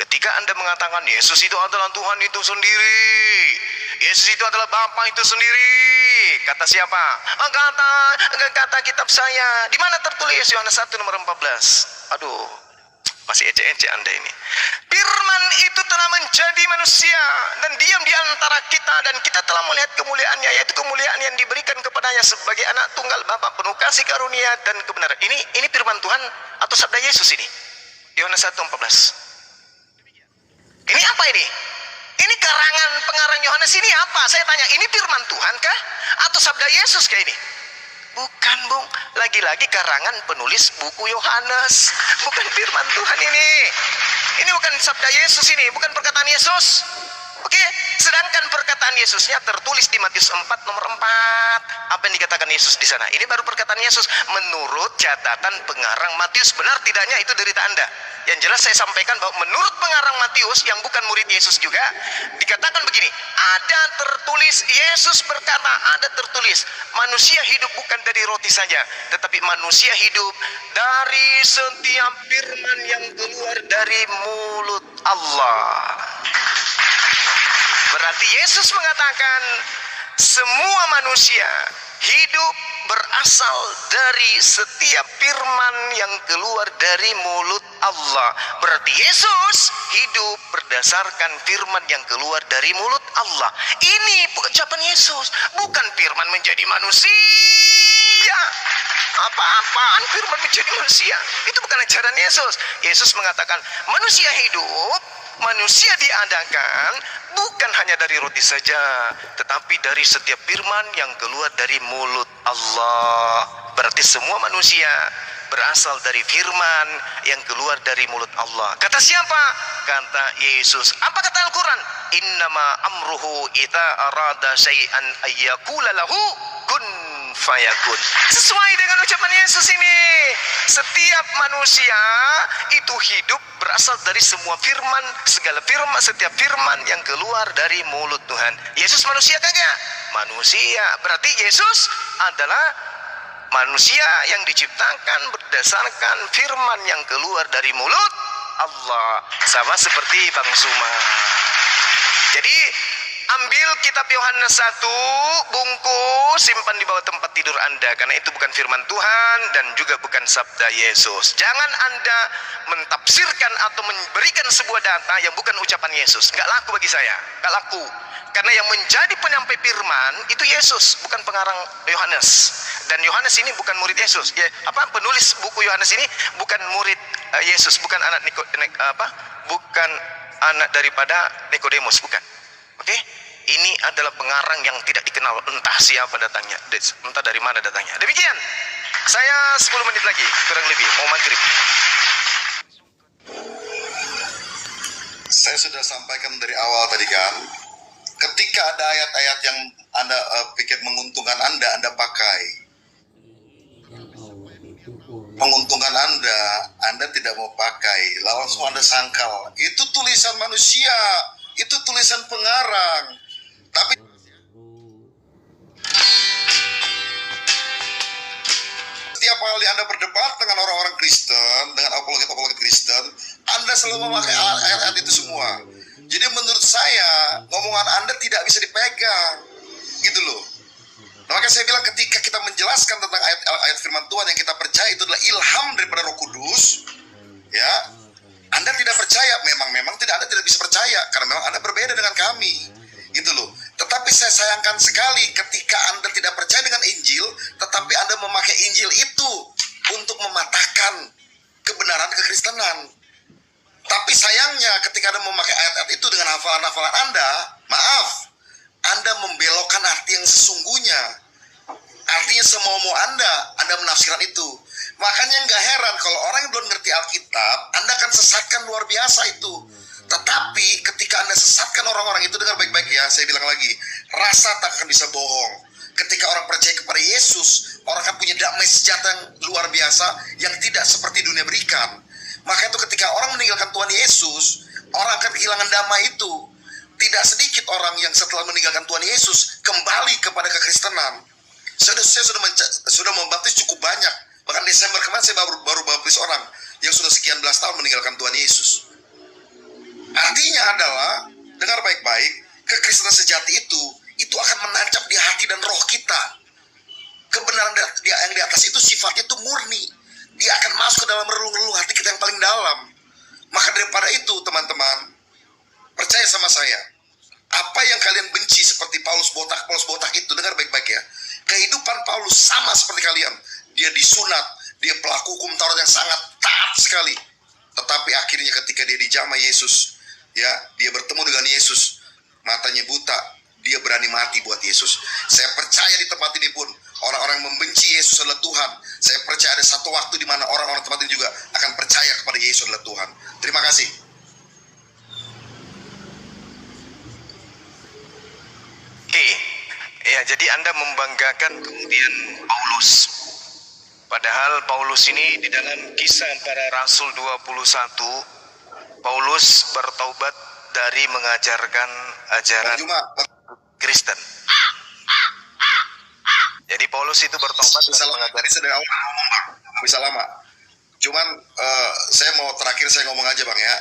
ketika Anda mengatakan Yesus itu adalah Tuhan itu sendiri, Yesus itu adalah Bapa itu sendiri, kata siapa? Kata kitab saya. Di mana tertulis? Yohanes 1 nomor 14. Aduh, masih ece-ece Anda ini. Firman itu telah menjadi manusia dan diam di antara kita, dan kita telah melihat kemuliaannya, yaitu kemuliaan yang diberikan kepadanya sebagai anak tunggal Bapa, penuh kasih karunia dan kebenaran. Ini firman Tuhan atau sabda Yesus ini? Yohanes 1:14. Ini apa ini? Ini karangan pengarang Yohanes ini apa? Saya tanya, ini firman Tuhan kah? Atau sabda Yesus kah ini? Bukan, Bung. Lagi-lagi karangan penulis buku Yohanes. Bukan firman Tuhan ini. Ini bukan sabda Yesus ini. Bukan perkataan Yesus. Oke? Sedangkan perkataan Yesusnya tertulis di Matius 4 nomor 4. Apa yang dikatakan Yesus di sana? Ini baru perkataan Yesus menurut catatan pengarang Matius. Benar tidaknya itu derita Anda? Yang jelas saya sampaikan bahwa menurut pengarang Matius yang bukan murid Yesus juga, dikatakan begini, ada tertulis, Yesus berkata, ada tertulis, manusia hidup bukan dari roti saja, tetapi manusia hidup dari setiap firman yang keluar dari mulut Allah. Berarti Yesus mengatakan semua manusia hidup berasal dari setiap firman yang keluar dari mulut Allah. Berarti Yesus hidup berdasarkan firman yang keluar dari mulut Allah. Ini ucapan Yesus, bukan firman menjadi manusia. manusia. Apa-apaan firman menjadi manusia? Itu bukan ajaran Yesus. Yesus mengatakan manusia hidup, manusia diadakan bukan hanya dari roti saja, tetapi dari setiap firman yang keluar dari mulut Allah. Berarti semua manusia berasal dari firman yang keluar dari mulut Allah. Kata siapa? Kata Yesus. Apa kata Al-Quran? Innama amruhu ita arada syai'an ayyakula lahu kun fayakun. Sesuai dengan ucapan Yesus ini. Setiap manusia itu hidup berasal dari semua firman, segala firman, setiap firman yang keluar dari mulut Tuhan. Yesus manusia kagak? Manusia. Berarti Yesus adalah manusia yang diciptakan berdasarkan firman yang keluar dari mulut Allah. Sama seperti Bang Suma. Jadi ambil kitab Yohanes 1, bungkus, simpan di bawah tempat tidur Anda, karena itu bukan firman Tuhan dan juga bukan sabda Yesus. Jangan Anda mentafsirkan atau memberikan sebuah data yang bukan ucapan Yesus. Nggak laku bagi saya, nggak laku. Karena yang menjadi penyampai firman itu Yesus, bukan pengarang Yohanes. Dan Yohanes ini bukan murid Yesus. Ya, penulis buku Yohanes ini bukan murid Yesus, bukan anak bukan anak daripada Nikodemus, bukan. Oke? Ini adalah pengarang yang tidak dikenal, entah siapa datangnya, entah dari mana datangnya. Demikian. Saya 10 menit lagi, kurang lebih mau maghrib. Saya sudah sampaikan dari awal tadi kan, ketika ada ayat-ayat yang Anda pikir menguntungkan Anda pakai. Menguntungkan Anda tidak mau pakai, langsung Anda sangkal. Itu tulisan manusia, itu tulisan pengarang. Tapi setiap kali Anda berdebat dengan orang-orang Kristen, dengan apologet-apologet Kristen, Anda selalu memakai ayat-ayat itu semua. Jadi menurut saya, ngomongan Anda tidak bisa dipegang. Gitu loh. Nah, makanya saya bilang ketika kita menjelaskan tentang ayat firman Tuhan yang kita percaya itu adalah ilham daripada Roh Kudus, ya, Anda tidak percaya, memang Anda tidak bisa percaya karena memang Anda berbeda dengan kami, gitu loh. Tetapi saya sayangkan sekali ketika Anda tidak percaya dengan Injil, tetapi Anda memakai Injil itu untuk mematahkan kebenaran kekristenan. Tapi sayangnya ketika Anda memakai ayat-ayat itu dengan hafalan-hafalan Anda, maaf, Anda membelokkan arti yang sesungguhnya. Artinya semau-mau Anda menafsirkan itu. Makanya nggak heran kalau orang yang belum ngerti Alkitab, Anda akan sesatkan luar biasa itu. Tetapi ketika Anda sesatkan orang-orang itu, dengar baik-baik ya, saya bilang lagi, rasa tak akan bisa bohong. Ketika orang percaya kepada Yesus, orang akan punya damai sejahtera yang luar biasa yang tidak seperti dunia berikan. Maka itu ketika orang meninggalkan Tuhan Yesus, orang akan kehilangan damai itu. Tidak sedikit orang yang setelah meninggalkan Tuhan Yesus kembali kepada kekristenan. Saya sudah membaptis cukup banyak. Bahkan Desember kemarin saya baru baptis orang yang sudah sekian belas tahun meninggalkan Tuhan Yesus. Artinya adalah, dengar baik-baik, kekristenan sejati itu akan menancap di hati dan roh kita. Kebenaran yang di atas itu sifatnya itu murni. Dia akan masuk ke dalam relung-relung hati kita yang paling dalam. Maka daripada itu teman-teman, percaya sama saya, apa yang kalian benci seperti Paulus botak itu, dengar baik-baik ya. Kehidupan Paulus sama seperti kalian. Dia disunat, dia pelaku hukum Taurat yang sangat taat sekali. Tetapi akhirnya ketika dia dijamah Yesus, ya, dia bertemu dengan Yesus, matanya buta, dia berani mati buat Yesus. Saya percaya di tempat ini pun orang-orang yang membenci Yesus adalah Tuhan. Saya percaya ada satu waktu di mana orang-orang tempat ini juga akan percaya kepada Yesus adalah Tuhan. Terima kasih. Ya, jadi Anda membanggakan kemudian Paulus. Padahal Paulus ini di dalam Kisah Para Rasul 21, Paulus bertaubat dari mengajarkan ajaran Kristen. Jadi Paulus itu bertobat dari mengajarkan dari awal bisa lama. Cuman saya mau terakhir saya ngomong aja Bang ya.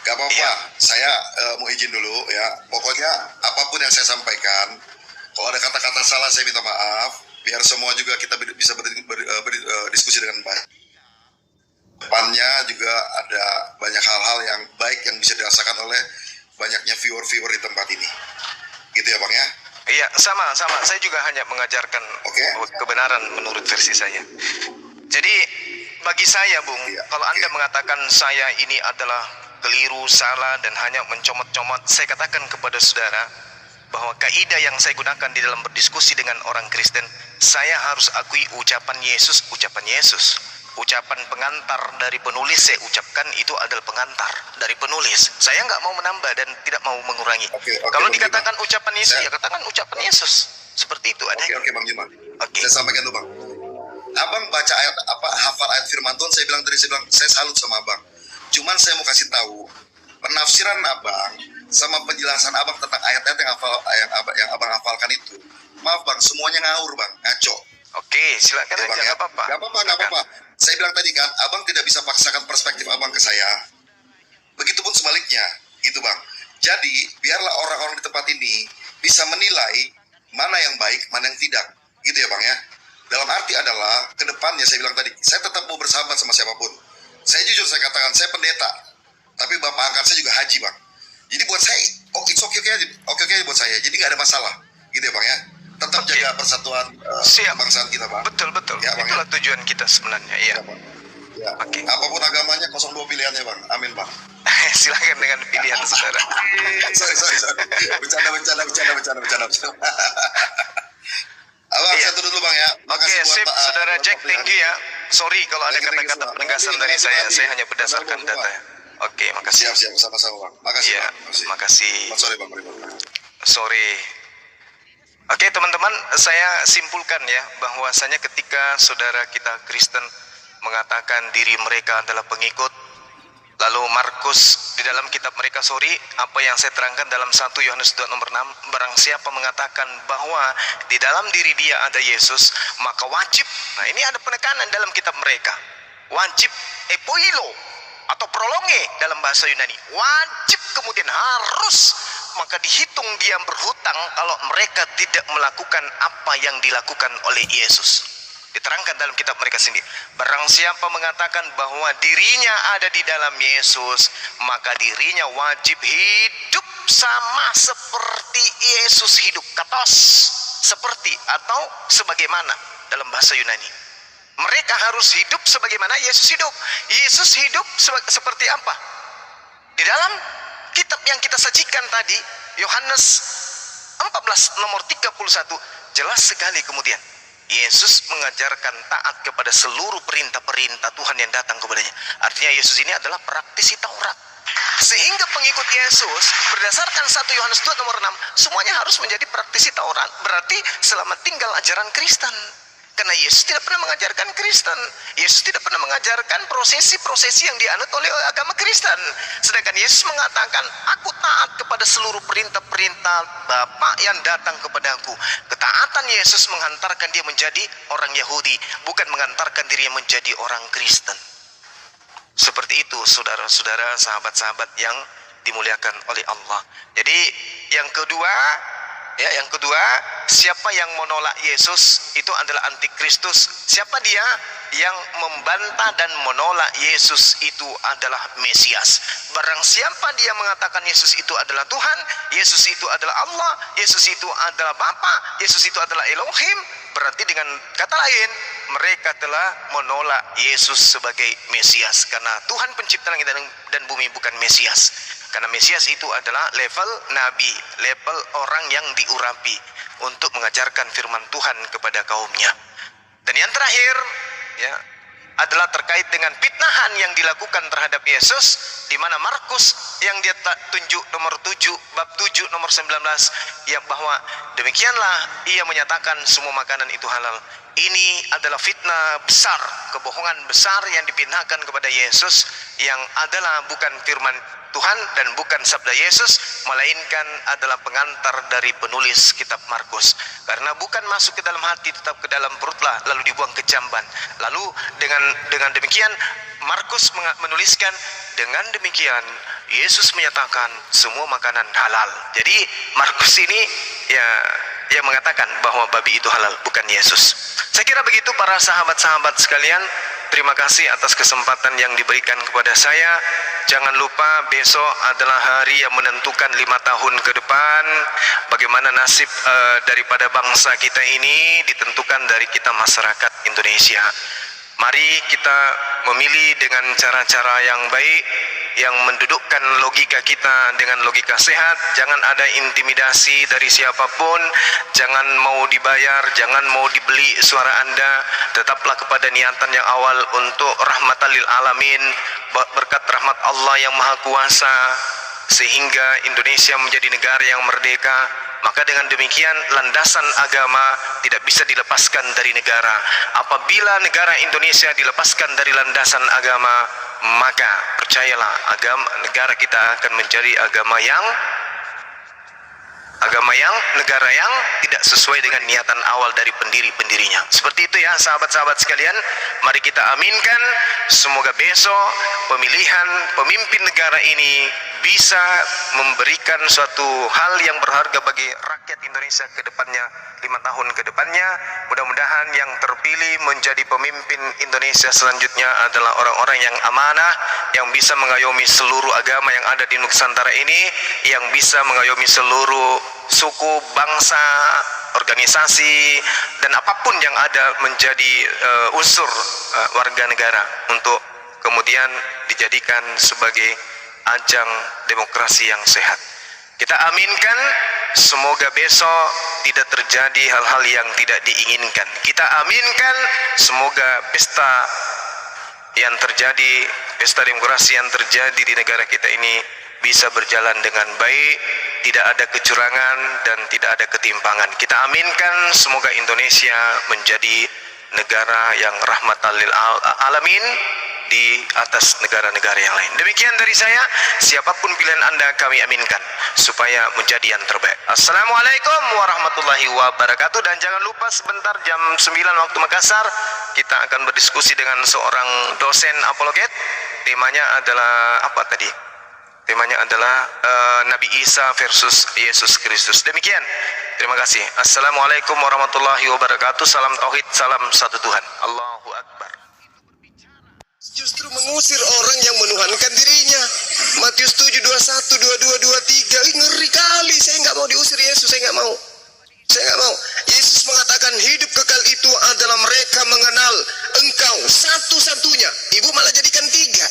Gak apa-apa, iya. Saya mau izin dulu ya. Pokoknya apapun yang saya sampaikan, kalau ada kata-kata salah saya minta maaf. Biar semua juga kita bisa berdiskusi dengan baik. Depannya juga ada banyak hal-hal yang baik yang bisa dirasakan oleh banyaknya viewer-viewer di tempat ini. Gitu ya Bang ya. Iya, sama. Saya juga hanya mengajarkan Oke. kebenaran menurut versi saya. Jadi bagi saya, Bung, Iya, kalau oke. Anda mengatakan saya ini adalah keliru, salah, dan hanya mencomot-comot, saya katakan kepada saudara bahwa kaidah yang saya gunakan di dalam berdiskusi dengan orang Kristen, saya harus akui ucapan Yesus. Ucapan pengantar dari penulis saya ucapkan itu adalah pengantar dari penulis. Saya nggak mau menambah dan tidak mau mengurangi. Oke, Kalau Bang dikatakan Juma. ucapan Yesus, Saya- ya katakan ucapan Yesus. Seperti itu ada. Oke, Bang Juma. Oke. Saya sampaikan dulu, Bang. Abang baca ayat hafal ayat firman Tuhan, saya bilang saya salut sama Abang. Cuman saya mau kasih tahu penafsiran Abang sama penjelasan Abang tentang ayat-ayat yang Abang hafalkan itu. Maaf Bang, semuanya ngawur Bang, ngaco. Oke, silakan Ya, aja, Bang, nggak apa-apa. Nggak apa-apa, nggak Silakan. apa-apa. Saya bilang tadi kan, Abang tidak bisa paksakan perspektif Abang ke saya. Begitupun sebaliknya, gitu Bang. Jadi, biarlah orang-orang di tempat ini bisa menilai mana yang baik, mana yang tidak. Gitu ya Bang ya. Dalam arti adalah, ke depannya saya bilang tadi, saya tetap mau bersahabat sama siapapun. Saya jujur saya katakan, saya pendeta. Tapi bapak angkat saya juga haji Bang. Jadi buat saya, oke aja buat saya. Jadi nggak ada masalah. Gitu ya Bang ya. Tetap Oke. jaga persatuan Siap. kebangsaan kita Bang. Betul. Ya, Bang, Itulah tujuan kita sebenarnya, iya. Ya, Bang. Ya. Oke. Apapun agamanya 02 pilihannya Bang. Amin Bang. Silakan dengan pilihan saudara. sorry. Bercanda. Abang, Iya. satu dulu Bang ya. Oke, Makasih buat sip, saudara buat Jack, waktunya. thank you ya. Sorry kalau ada Thank you, kata-kata Bang. penegasan Nanti, dari nanti. saya hanya berdasarkan Nanti, data. Bang. Oke, makasih. Siap, sama-sama Bang. Makasih Iya, Bang. makasih. Selamat sore Bang. Sorry. Oke teman-teman, saya simpulkan ya bahwasanya ketika saudara kita Kristen mengatakan diri mereka adalah pengikut, lalu Markus di dalam kitab mereka apa yang saya terangkan dalam 1 Yohanes 2 nomor 6, barang siapa mengatakan bahwa di dalam diri dia ada Yesus, maka wajib, nah ini ada penekanan dalam kitab mereka, wajib epoilo atau prolonge dalam bahasa Yunani, wajib kemudian harus, maka dihitung dia berhutang kalau mereka tidak melakukan apa yang dilakukan oleh Yesus. Diterangkan dalam kitab mereka sendiri, barang siapa mengatakan bahwa dirinya ada di dalam Yesus, maka dirinya wajib hidup sama seperti Yesus hidup, katos, seperti atau sebagaimana dalam bahasa Yunani. Mereka harus hidup sebagaimana Yesus hidup. Yesus hidup seperti apa? Di dalam kitab yang kita sajikan tadi, Yohanes 14 nomor 31, jelas sekali kemudian Yesus mengajarkan taat kepada seluruh perintah-perintah Tuhan yang datang kepadanya. Artinya Yesus ini adalah praktisi Taurat. Sehingga pengikut Yesus berdasarkan 1 Yohanes 2 nomor 6 semuanya harus menjadi praktisi Taurat. Berarti selamat tinggal ajaran Kristen. Karena Yesus tidak pernah mengajarkan Kristen. Yesus tidak pernah mengajarkan prosesi-prosesi yang dianut oleh agama Kristen. Sedangkan Yesus mengatakan, aku taat kepada seluruh perintah-perintah Bapa yang datang kepadaku. Ketaatan Yesus menghantarkan dia menjadi orang Yahudi, bukan menghantarkan dirinya menjadi orang Kristen. Seperti itu saudara-saudara, sahabat-sahabat yang dimuliakan oleh Allah. Jadi yang kedua, siapa yang menolak Yesus itu adalah antikristus. Siapa dia? Yang membantah dan menolak Yesus itu adalah Mesias. Barang siapa dia mengatakan Yesus itu adalah Tuhan, Yesus itu adalah Allah, Yesus itu adalah Bapa, Yesus itu adalah Elohim, berarti dengan kata lain mereka telah menolak Yesus sebagai Mesias. Karena Tuhan pencipta langit dan bumi bukan Mesias. Karena Mesias itu adalah level nabi, level orang yang diurapi untuk mengajarkan firman Tuhan kepada kaumnya. Dan yang terakhir ya adalah terkait dengan fitnahan yang dilakukan terhadap Yesus, di mana Markus yang dia tunjuk nomor 7 bab 7 nomor 19 ya, bahwa demikianlah ia menyatakan semua makanan itu halal. Ini adalah fitnah besar, kebohongan besar yang dipinahkan kepada Yesus, yang adalah bukan firman Tuhan dan bukan sabda Yesus, melainkan adalah pengantar dari penulis kitab Markus. Karena bukan masuk ke dalam hati, tetap ke dalam perutlah, lalu dibuang ke jamban. Lalu dengan demikian Markus menuliskan, dengan demikian Yesus menyatakan semua makanan halal. Jadi Markus ini ya mengatakan bahwa babi itu halal, bukan Yesus. Saya kira begitu para sahabat-sahabat sekalian. Terima kasih atas kesempatan yang diberikan kepada saya. Jangan lupa besok adalah hari yang menentukan 5 tahun ke depan bagaimana bagaimana nasib daripada bangsa kita ini ditentukan dari kita masyarakat Indonesia. Mari kita memilih dengan cara-cara yang baik, yang mendudukkan logika kita dengan logika sehat. Jangan ada intimidasi dari siapapun, jangan mau dibayar, jangan mau dibeli suara Anda. Tetaplah kepada niatan yang awal untuk rahmatan lil alamin, berkat rahmat Allah yang Maha Kuasa, sehingga Indonesia menjadi negara yang merdeka. Maka dengan demikian landasan agama tidak bisa dilepaskan dari negara. Apabila negara Indonesia dilepaskan dari landasan agama, maka percayalah negara kita akan menjadi negara yang tidak sesuai dengan niatan awal dari pendiri-pendirinya. Seperti itu ya sahabat-sahabat sekalian. Mari kita aminkan, semoga besok pemilihan pemimpin negara ini bisa memberikan suatu hal yang berharga bagi rakyat Indonesia ke depannya, 5 tahun ke depannya. Mudah-mudahan yang terpilih menjadi pemimpin Indonesia selanjutnya adalah orang-orang yang amanah, yang bisa mengayomi seluruh agama yang ada di Nusantara ini, yang bisa mengayomi seluruh suku, bangsa, organisasi, dan apapun yang ada menjadi unsur warga negara untuk kemudian dijadikan sebagai ajang demokrasi yang sehat. Kita aminkan, semoga besok tidak terjadi hal-hal yang tidak diinginkan. Kita aminkan, semoga pesta yang terjadi, pesta demokrasi yang terjadi di negara kita ini bisa berjalan dengan baik, tidak ada kecurangan dan tidak ada ketimpangan. Kita aminkan, semoga Indonesia menjadi negara yang rahmatan lil alamin di atas negara-negara yang lain. Demikian dari saya, siapapun pilihan Anda kami aminkan supaya menjadi yang terbaik. Assalamualaikum warahmatullahi wabarakatuh. Dan jangan lupa sebentar jam 9 waktu Makassar kita akan berdiskusi dengan seorang dosen apologet. Temanya adalah apa tadi? Temanya adalah Nabi Isa versus Yesus Kristus. Demikian. Terima kasih. Assalamualaikum warahmatullahi wabarakatuh. Salam tauhid, salam satu Tuhan. Allahu Akbar. Justru mengusir orang yang menuhankan dirinya. Matius 7, 21, 22, 23. Ngeri kali. Saya nggak mau diusir Yesus. Saya nggak mau. Saya nggak mau. Yesus mengatakan hidup kekal itu adalah mereka mengenal Engkau satu-satunya. Ibu malah jadikan 3.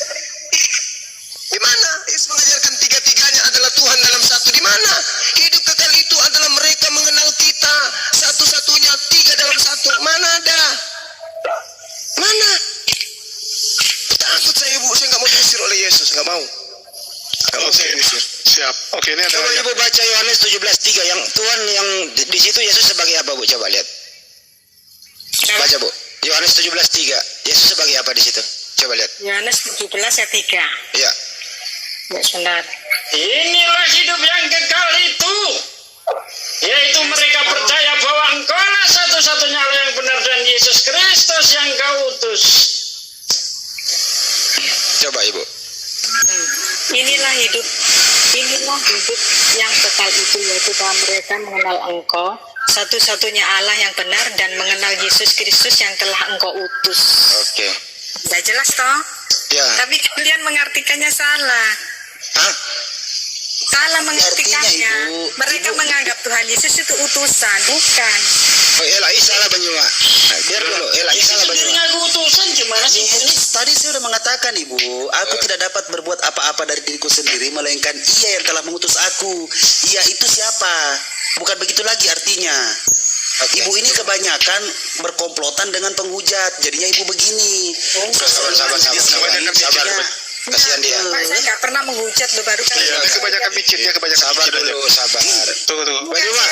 Di mana? Yesus mengajarkan 3-tiganya adalah Tuhan dalam satu. Di mana? Hidup kekal itu adalah mereka mengenal kita satu-satunya, 3 dalam 1. Mana ada? Mana? Takut saya ibu, saya nggak mau diusir oleh Yesus, nggak mau. Nggak mau saya diusir. Siap. Oke, ini ada. Coba ibu baca Yohanes 17:3 yang Tuhan yang di situ Yesus sebagai apa bu? Coba lihat. Baca bu. Yohanes 17:3. Yesus sebagai apa di situ? Coba lihat. Yohanes 17 ayat 3. Iya. Ya, sebentar. Inilah hidup yang kekal itu, yaitu mereka percaya bahwa Engkaulah satu-satunya Allah yang benar dan Yesus Kristus yang Kau utus. Coba ibu. Inilah hidup yang kekal itu, yaitu bahwa mereka mengenal Engkau satu-satunya Allah yang benar dan mengenal Yesus Kristus yang telah Engkau utus. Oke. Sudah jelas toh? Ya. Tapi kalian mengartikannya salah. Hah? Salah mengartikannya. Artinya, Ibu, Mereka menganggap Tuhan Yesus itu utusan, bukan. Oh, Ela Isa lah Banyuma. Biar dulu, Ela Isa lah Sendiri Banyuma. ngaku utusan gimana sih? Ini tadi saya sudah mengatakan ibu, aku tidak dapat berbuat apa-apa dari diriku sendiri, melainkan Ia yang telah mengutus aku. Ia itu siapa? Bukan begitu lagi artinya. Ibu ini kebanyakan berkomplotan dengan penghujat, jadinya ibu begini. Sabar. Kasihan dia. Pak, saya nggak pernah menghujat lo baru kali Iya, ini. dia kebanyakan micin, dia kebanyakan Sabar micin aja. dulu, sabar. Tunggu. Banyuma,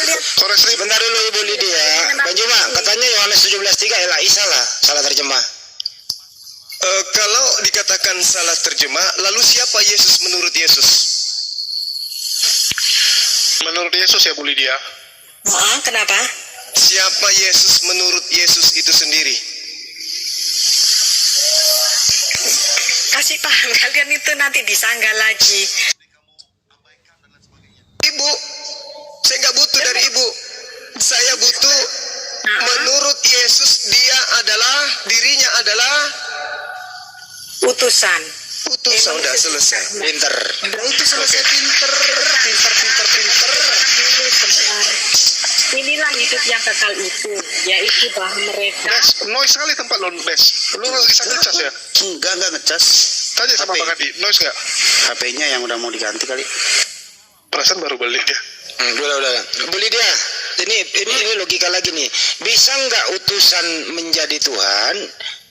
Koreksi. bentar dulu Ibu Lydia. Banyuma, katanya Yohanes 17:3 Ela Isa lah, salah terjemah. Kalau dikatakan salah terjemah, lalu siapa Yesus menurut Yesus? Menurut Yesus ya Bu Lydia. Kenapa? Siapa Yesus menurut Yesus itu sendiri? Kasih paham kalian itu nanti disanggah lagi. Ibu, saya nggak butuh dari ibu. Saya butuh menurut Yesus dirinya adalah Utusan. utusan. Sudah selesai. Pinter. Itu selesai pinter. Dulu sebentar. masalah hidup yang kekal itu, yaitu bahwa mereka Bes, noise sekali tempat lo, Bes. Lu lagi sakit cas ya? Enggak ngecas. Tanya sama HP. Bang Adi, noise nggak? HP-nya yang udah mau diganti kali. Perasaan baru beli dia. Udah. Beli dia. Ini logika lagi nih. Bisa nggak utusan menjadi Tuhan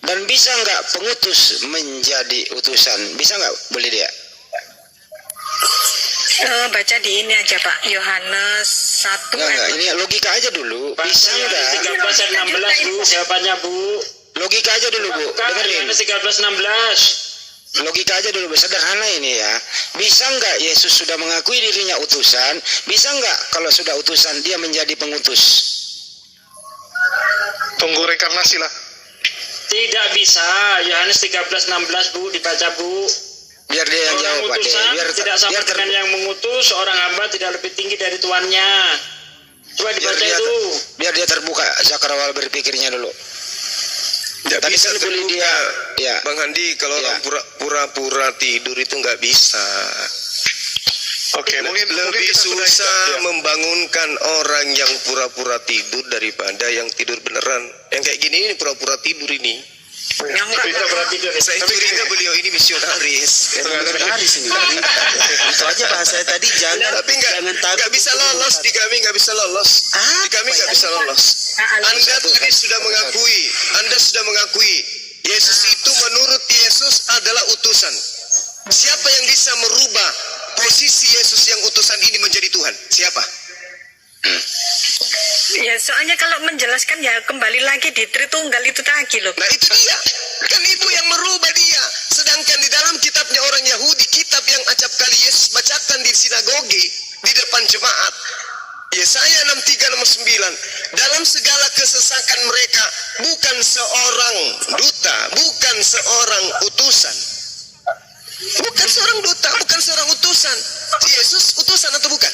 dan bisa nggak pengutus menjadi utusan? Bisa nggak beli dia? baca di ini aja Pak, Yohanes 1 Enggak, ini logika aja dulu. Bisa nggak? 13 ayat 16 Bu, jawabannya Bu. Logika aja dulu, Bu. Dengerin. Yohanes 13:16. Logika aja dulu, sederhana ini ya. Bisa nggak Yesus sudah mengakui dirinya utusan? Bisa nggak kalau sudah utusan dia menjadi pengutus? Tunggu reinkarnasi lah. Tidak bisa. Yohanes 13:16 Bu, dibaca Bu. Biar dia yang Orang jawab, Pak. utusan tidak sama dengan yang mengutus, seorang hamba tidak lebih tinggi dari tuannya. Coba dibaca itu. Biar dia terbuka cakrawala berpikirnya dulu. Nggak Tadi bisa kan boleh terbuka. dia, ya. Bang Handi, kalau Ya. orang pura-pura tidur itu nggak bisa. Oke, mungkin Lebih kita sudah susah ya. membangunkan orang yang pura-pura tidur daripada yang tidur beneran. Yang kayak gini ini pura-pura tidur ini. Yang enggak berarti itu. Saya curiga beliau ini misionaris. Haris ini. Itu aja bahasa tadi, jangan Tapi nggak bisa lolos di kami, nggak bisa lolos. Di kami nggak bisa lolos. Anda tadi sudah mengakui Yesus itu menurut Yesus adalah utusan. Siapa yang bisa merubah posisi Yesus yang utusan ini menjadi Tuhan? Siapa? Ya soalnya kalau menjelaskan ya kembali lagi di Tritunggal itu tadi loh. Nah itu dia. Kan itu yang merubah dia. Sedangkan di dalam kitabnya orang Yahudi, kitab yang acap kali Yesus bacakan di sinagoge, di depan jemaat, Yesaya 63 nomor 9, dalam segala kesesakan mereka bukan seorang duta, bukan seorang utusan. Bukan seorang duta, bukan seorang utusan. Yesus utusan atau bukan?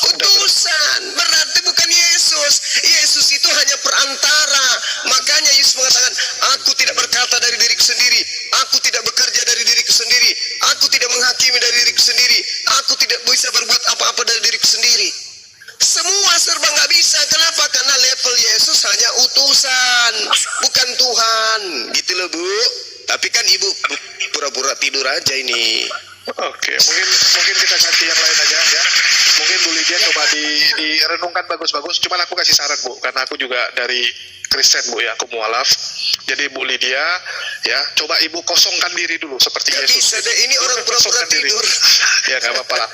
Utusan, berarti bukan Yesus. Yesus itu hanya perantara. Makanya Yesus mengatakan, aku tidak berkata dari diriku sendiri, aku tidak bekerja dari diriku sendiri, aku tidak menghakimi dari diriku sendiri, aku tidak bisa berbuat apa-apa dari diriku sendiri. Semua serba nggak bisa. Kenapa? Karena level Yesus hanya utusan, bukan Tuhan. Gitu loh Bu. Tapi kan Ibu pura-pura tidur aja ini. Oke, mungkin kita ganti yang lain aja ya. Mungkin Bu Lydia coba direnungkan bagus-bagus. Cuman aku kasih saran Bu, karena aku juga dari Kristen Bu ya, aku mualaf. Jadi Bu Lydia ya, coba Ibu kosongkan diri dulu seperti Gak Yesus. bisa deh, ini orang pura-pura Kosongkan diri. tidur. Ya nggak apa-apa lah.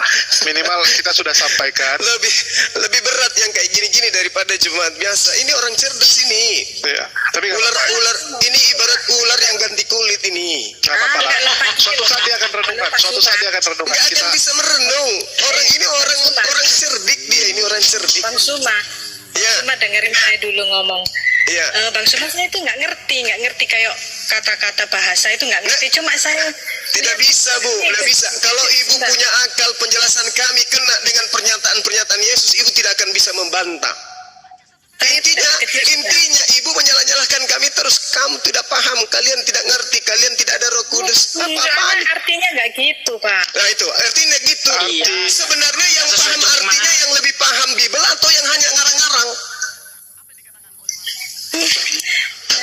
Minimal kita sudah sampaikan. Lebih berat yang kayak gini-gini daripada jemaat biasa. Ini orang cerdas ini. Ya, tapi nggak Ular apa-apa. ini ibarat ular yang ganti kulit ini. Nggak apa-apa lah. enggak lah, Pak. Suatu saat dia akan renungkan. Suatu saat dia akan renungkan. Nggak Kita akan bisa merenung. Orang ini orang cerdik dia, ini orang cerdik. Bang Suma, Ya, Suma dengerin saya dulu ngomong. ya. Bang Suma saya itu nggak ngerti kayak kata-kata bahasa itu nggak ngerti. Cuma saya Tidak bisa Bu, tidak bisa. Kalau Ibu punya akal, penjelasan kami kena dengan pernyataan-pernyataan Yesus, Ibu tidak akan bisa membantah. Intinya Ibu menyalah-nyalahkan kami terus. Kamu tidak paham, kalian tidak ngerti, kalian tidak ada Roh Kudus. Apa-apaan? artinya nggak gitu Pak. Nah itu artinya gitu. Sebenarnya yang paham artinya yang lebih paham Bible atau yang hanya ngarang-ngarang?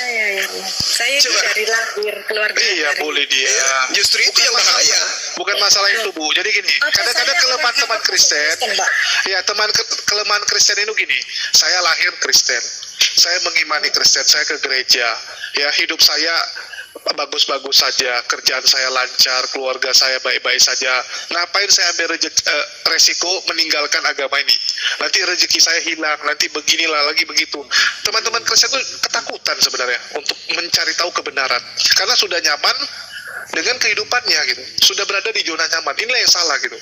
Ya. Saya itu Coba. dari lahir keluarga. Iya dari- Bu Lydia. Justru itu yang bahaya. Bukan masalah itu Bu. Jadi gini, kadang-kadang kelemahan teman Kristen, Mbak. ya kelemahan Kristen itu gini. Saya lahir Kristen, saya mengimani Kristen, saya ke gereja, ya hidup saya bagus-bagus saja, kerjaan saya lancar, keluarga saya baik-baik saja. Ngapain saya ambil resiko meninggalkan agama ini? Nanti rezeki saya hilang, nanti beginilah lagi begitu. Teman-teman Kristen itu ketakutan sebenarnya untuk mencari tahu kebenaran, karena sudah nyaman dengan kehidupannya gitu, sudah berada di zona nyaman. Inilah yang salah gitu.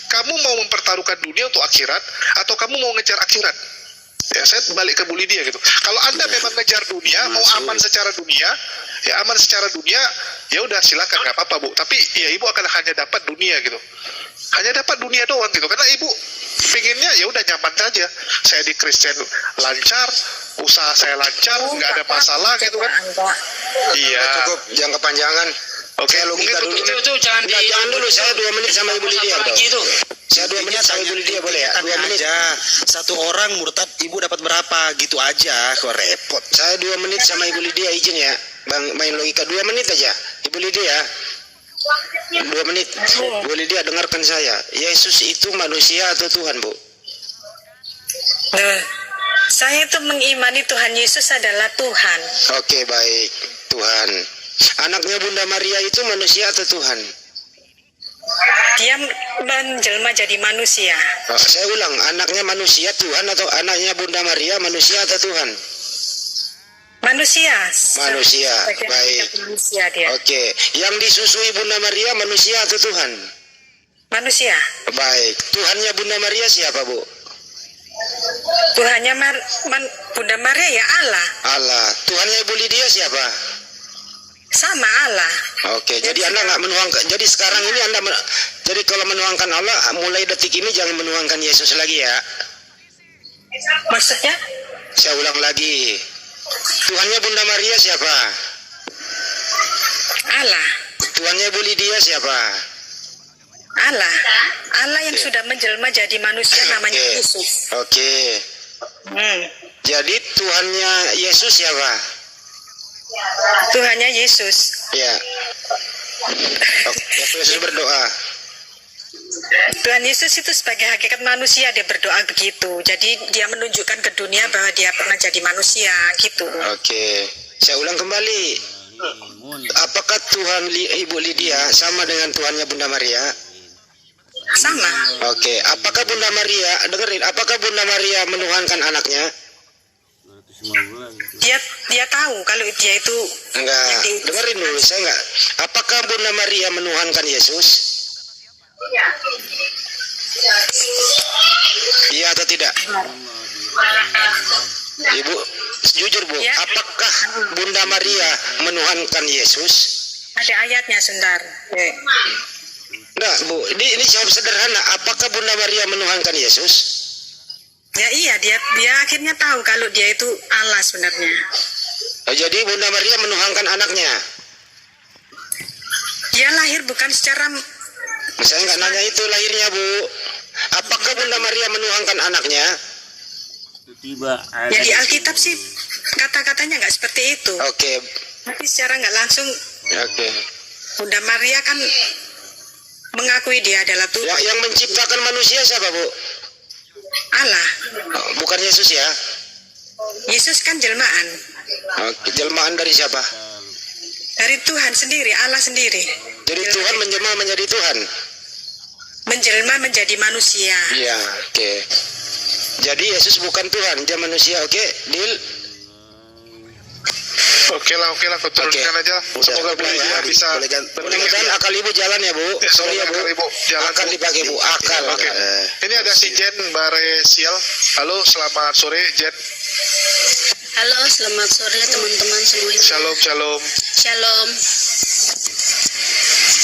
Kamu mau mempertaruhkan dunia untuk akhirat, atau kamu mau ngejar akhirat? Ya, saya balik ke Bu Lydia gitu. Kalau Anda memang ngejar dunia, mau aman secara dunia, ya aman secara dunia, ya udah silakan, nggak apa-apa Bu. Tapi ya Ibu akan hanya dapat dunia gitu, hanya dapat dunia doang gitu. Karena Ibu pinginnya ya udah nyaman aja. Saya di Kristen lancar, usaha saya lancar, nggak ada masalah gitu kan? Iya. Cukup, jangan kepanjangan. Oke, logika mungkin dulu. betul. Itu jangan Jangan dulu, saya 2 menit sama Ibu Lydia. lagi itu. Saya 2 menit sama Ibu Lydia boleh ya? aja. Satu orang murtad ibu dapat berapa? Gitu aja. Kok repot. Saya 2 menit sama Ibu Lydia, izin ya. Bang, main logika 2 menit aja. Ibu Lydia, 2 menit. Bu Lydia, dengarkan saya. Yesus itu manusia atau Tuhan, Bu? Saya itu mengimani Tuhan Yesus adalah Tuhan. Oke, baik. Tuhan. Anaknya Bunda Maria itu manusia atau Tuhan? Dia menjelma jadi manusia. Oh, saya ulang, anaknya manusia Tuhan atau anaknya Bunda Maria manusia atau Tuhan? Manusia. Manusia, Sebagai baik. manusia dia. Oke, yang disusui Bunda Maria manusia atau Tuhan? Manusia. Baik, Tuhannya Bunda Maria siapa, Bu? Tuhannya Bunda Maria ya Allah. Allah. Tuhannya Ibu Lydia siapa? Sama Allah. Oke, jadi Anda nggak menuangkan. Jadi sekarang ini Anda, jadi kalau menuangkan Allah, mulai detik ini jangan menuangkan Yesus lagi ya. Maksudnya? Saya ulang lagi. Tuhannya Bunda Maria siapa? Allah. Tuhannya Ibu Lydia siapa? Allah. Allah yang sudah menjelma jadi manusia namanya Oke. Yesus. Oke. Hmm. Jadi Tuhannya Yesus siapa? Tuhannya Yesus. Ya. Oke, Yesus berdoa. Tuhan Yesus itu sebagai hakikat manusia dia berdoa begitu. Jadi dia menunjukkan ke dunia bahwa dia pernah jadi manusia gitu. Oke. Saya ulang kembali. Apakah Tuhan Ibu Lydia sama dengan Tuhannya Bunda Maria? Sama. Oke. Apakah Bunda Maria, dengerin, apakah Bunda Maria menuhankan anaknya? Dia tahu kalau dia itu Enggak. yang di- Dengerin dulu, saya enggak. Apakah Bunda Maria menuhankan Yesus? Iya atau tidak? Ibu, jujur Bu, Ya. apakah Bunda Maria menuhankan Yesus? Ada ayatnya sebentar. Enggak, Bu. Ini jawab sederhana. Apakah Bunda Maria menuhankan Yesus? Ya iya dia akhirnya tahu kalau dia itu Allah sebenarnya. Oh, jadi Bunda Maria menuhankan anaknya. Dia lahir bukan secara Saya nggak nanya itu lahirnya, Bu. Apakah Bunda Maria menuhankan anaknya? ya di Alkitab sih kata-katanya nggak seperti itu. Oke. Tapi secara nggak langsung Oke. Bunda Maria kan mengakui dia adalah Tuhan. Yang menciptakan manusia siapa, Bu? Allah. Oh, bukan Yesus ya? Yesus kan jelmaan. Oke, jelmaan dari siapa? Dari Tuhan sendiri, Allah sendiri. Jadi Tuhan menjelma menjadi Tuhan. Menjelma menjadi manusia. Iya, oke. Jadi Yesus bukan Tuhan, dia manusia, oke? Deal? Oke lah, kau turunkan aja. Semoga Bu Lydia bisa Mudah-mudahan akal ibu jalan ya, Bu. Sorry ya, Bu. Akal Ibu jalan, Akal Bu. dipakai, Bu. Akal. Oke. Ini ada si Jen Baresial. Halo, selamat sore Jen. Halo, selamat sore teman-teman semuanya. Shalom, shalom. Shalom.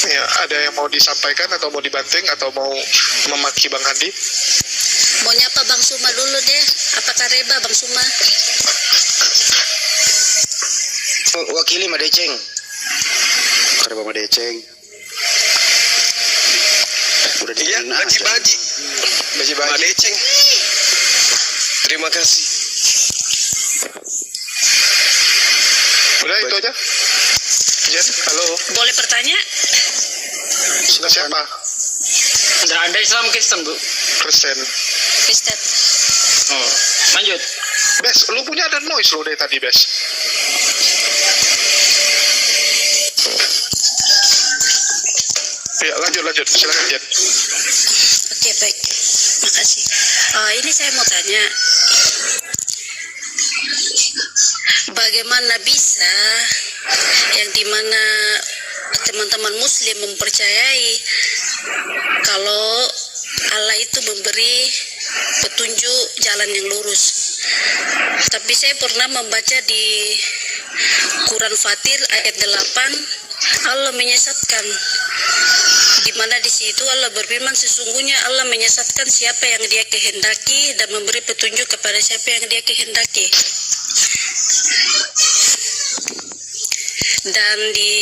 Ya, ada yang mau disampaikan atau mau dibanting atau mau memaki Bang Handi? Mau nyapa Bang Suma dulu deh. Apakah reba Bang Suma? Wakili Madeceng. Karena Mama Deceng. Udah Iya, dikenal aja. baji-baji. Baji-baji. Madeceng. Terima kasih. Udah itu aja. Jen, halo. Boleh bertanya? Sudah siapa? Anda Islam Kristen, Bu. Kristen. Kristen. Oh, lanjut. Bes, lu punya ada noise lo dari tadi, Bes. Ya, lanjut. Silakan, Jen. Oke, baik. Makasih. Ini saya mau tanya. Bagaimana bisa yang dimana teman-teman Muslim mempercayai kalau Allah itu memberi petunjuk jalan yang lurus. Tapi saya pernah membaca di Quran Fatir ayat 8, Allah menyesatkan. Di mana di situ Allah berfirman, sesungguhnya Allah menyesatkan siapa yang Dia kehendaki dan memberi petunjuk kepada siapa yang Dia kehendaki. Dan di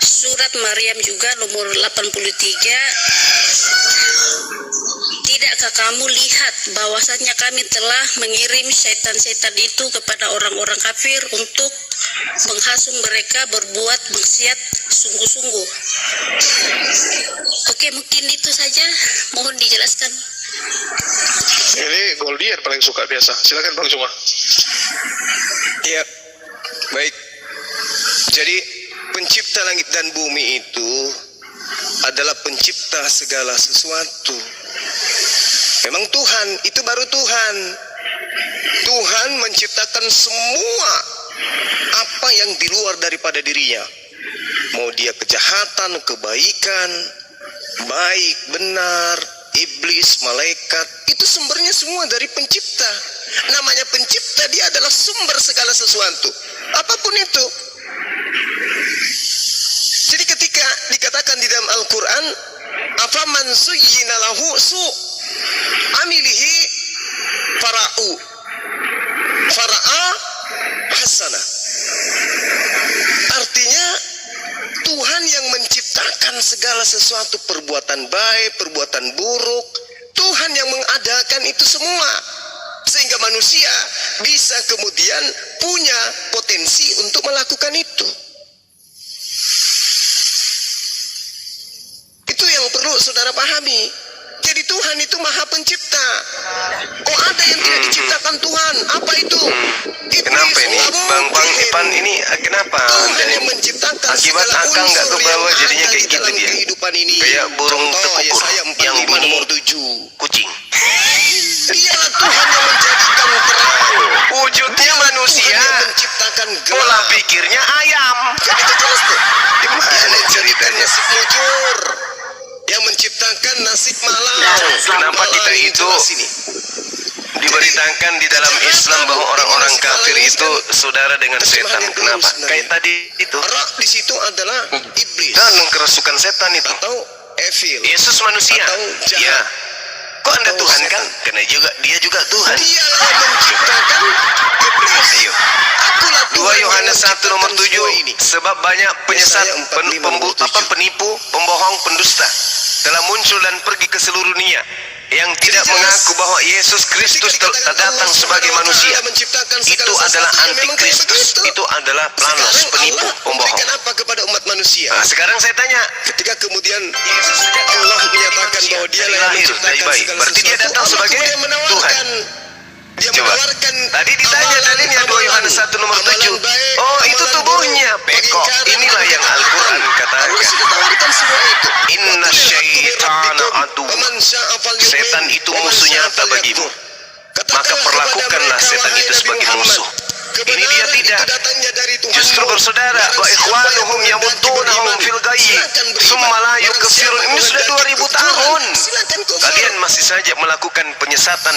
surat Maryam juga nomor 83 Tidakkah kamu lihat bahwasanya kami telah mengirim setan-setan itu kepada orang-orang kafir untuk menghasung mereka berbuat maksiat sungguh-sungguh. Oke, mungkin itu saja. Mohon dijelaskan. Ini Goldian paling suka biasa. Silakan Bang Cuma. Ya, baik. Jadi pencipta langit dan bumi itu adalah pencipta segala sesuatu. Memang Tuhan, itu baru Tuhan. Tuhan menciptakan semua apa yang di luar daripada dirinya. Mau dia kejahatan, kebaikan, baik, benar, iblis, malaikat, itu sumbernya semua dari pencipta. Namanya pencipta, dia adalah sumber segala sesuatu, apapun itu. Jadi ketika dikatakan di dalam Al-Quran, afaman suyyina lahu su amilihi fara'a hasana. Artinya Tuhan yang menciptakan segala sesuatu, perbuatan baik, perbuatan buruk, Tuhan yang mengadakan itu semua, sehingga manusia bisa kemudian punya potensi untuk melakukan itu. Itu yang perlu saudara pahami. Jadi Tuhan itu maha pencipta. Oh, ada yang tidak diciptakan Tuhan. Apa itu? Kenapa ini? Bang Ipan ini kenapa? Tuhan yang menciptakan Akibat segala akang nggak unsur ke bawah yang jadinya ada kayak di gitu dalam dia. kehidupan ini. Kayak burung Contoh, terkukur Yesaya 45 yang bunyi nomor 7. kucing. Dialah Tuhan yang menjadikan terang. Wujudnya manusia, Tuhan yang menciptakan gelap. pola pikirnya ayam. Kan itu jelas tuh. Gimana ceritanya? Nasib mujur, yang menciptakan nasib malam. Kenapa kita itu diberitakan di dalam Islam bahwa orang-orang kafir itu saudara dengan setan? Kenapa? Kayak tadi itu. Roh di situ adalah iblis Dan kerasukan setan itu. atau evil. Yesus manusia. Atau jahat. Ya. Kok Anda Atau Tuhan setan. kan? Karena dia juga Tuhan. Dia yang menciptakan iblis. Ayo. Akulah 2 Tuhan yang Yohanes 1 nomor menciptakan 7. semua ini. Sebab banyak penyesat, Yesaya 45 nomor 7. penipu, pembohong, pendusta telah muncul dan pergi ke seluruh dunia yang tidak Jadi jelas, mengaku bahwa Yesus Kristus ketika dikatakan datang Allah sebagai SWT manusia. menciptakan Itu segala adalah sesuatu, ya memang kayak antikristus. begitu. Itu adalah planos, Sekarang penipu, Allah pembohong. memberikan apa kepada umat manusia? Nah, sekarang saya tanya, Ketika kemudian Yesus sejak Allah menjadi menyatakan manusia, bahwa dia dari yang lahir, menciptakan dari bayi. segala Berarti dia sesuatu, datang Allah sebagai kemudian menawarkan. Dia Coba. menawarkan Tadi ditanya dalilnya 2 Yohanes 1 nomor 7. baik, Oh, itu amalan tubuhnya. buruk, Beko. pengingkaran, Inilah yang ketaatan. Al-Quran katakan. Allah sudah tawarkan semua itu. Inna syaitana adu. Setan itu musuh nyata bagimu. Maka perlakukanlah setan itu sebagai musuh. Ini dia tidak. Justru bersaudara. Wa ikhwanuhum yamudunahum fil gayyi summa la yukfirun. Ini sudah 2000 tahun. Kalian masih saja melakukan penyesatan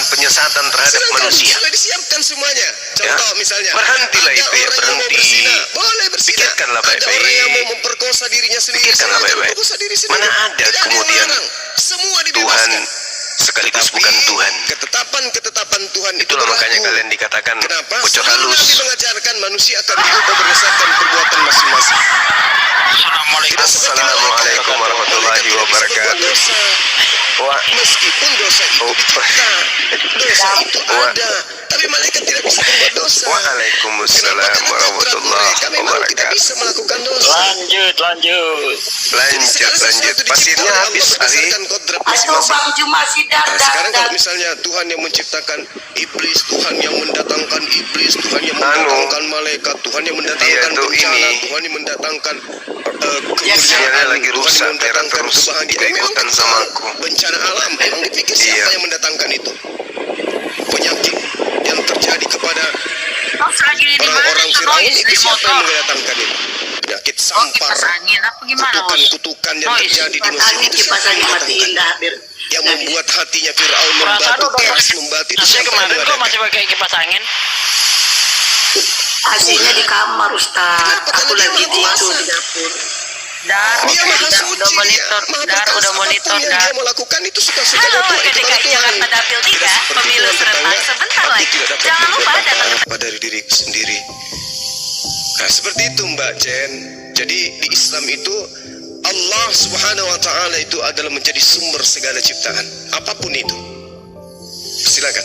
terhadap manusia. Sudah disiapkan semuanya. Ya. Contoh misalnya. Berhentilah ada itu ya, orang yang mau berhenti. berzina. Boleh berzina. Pikirkanlah Ada baik-baik. orang yang mau memperkosa dirinya sendiri. Pikirkanlah Silakan baik-baik. memperkosa diri sendiri. Mana ada Tidak kemudian yang melarang. Semua Tuhan dibebaskan. sekaligus Tapi bukan Tuhan. ketetapan Tuhan itu Itulah makanya berlaku. kalian dikatakan Kenapa? bocor Sebelum halus. Nabi mengajarkan manusia akan dihukum berdasarkan perbuatan masing-masing. Tidak seperti Assalamualaikum malaikat. warahmatullahi Malaikat tidak bisa berbuat wabarakatuh. dosa. Wah, Meskipun dosa itu Oh. dicipta, dosa itu Wah. ada, tapi malaikat tidak bisa berbuat dosa. Waalaikumsalam Kenapa? Karena kodrat warahmatullahi mereka memang tidak wabarakatuh. bisa melakukan dosa. Lanjut. Jadi segala Lanjut. sesuatu Pasirnya dicipta oleh habis, Allah Ali. berdasarkan kodrat masing-masing. Nah, sekarang kalau misalnya Tuhan yang menciptakan iblis, Tuhan yang mendatangkan iblis, Tuhan yang mendatangkan malaikat, Tuhan yang mendatangkan tuh bencana, ini. Tuhan yang mendatangkan Sinyalnya lagi Tuhan rusak, yang Tera mendatangkan terus kebahagiaan. ikut-ikutan Memang sama betul. aku. Bencana alam, memang dipikir siapa Iya. yang mendatangkan itu? Penyakit yang terjadi kepada orang-orang Firaun itu siapa yang mendatangkan itu? Penyakit sampar, kutukan-kutukan yang terjadi di Mesir itu siapa yang mendatangkan? Yang membuat hatinya Firaun membatu, keras membatu itu siapa yang mengadakan? pakai kipas angin. Hasilnya di kamar, Ustaz. Kenapa? Karena Aku dia lagi maha di kuasa. dapur. Dia maha suci, dia maha perkasa, apapun yang dia melakukan itu suka-suka Halo, Tuhan, warga itu baru DKI Tuhan. Jakarta Dapil 3, Tidak seperti pemilu Tuhan serentak tetangga, sebentar aku lagi. tidak dapat Jangan lupa berbuat datang apa-apa dari diriku sendiri. Nah, seperti itu Mbak Jen. Jadi di Islam itu Allah Subhanahu wa taala itu adalah menjadi sumber segala ciptaan, apapun itu. Silakan.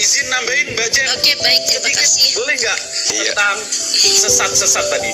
Izin nambahin Mbak Jen. Oke, baik, terima kasih. Boleh nggak tentang sesat-sesat tadi?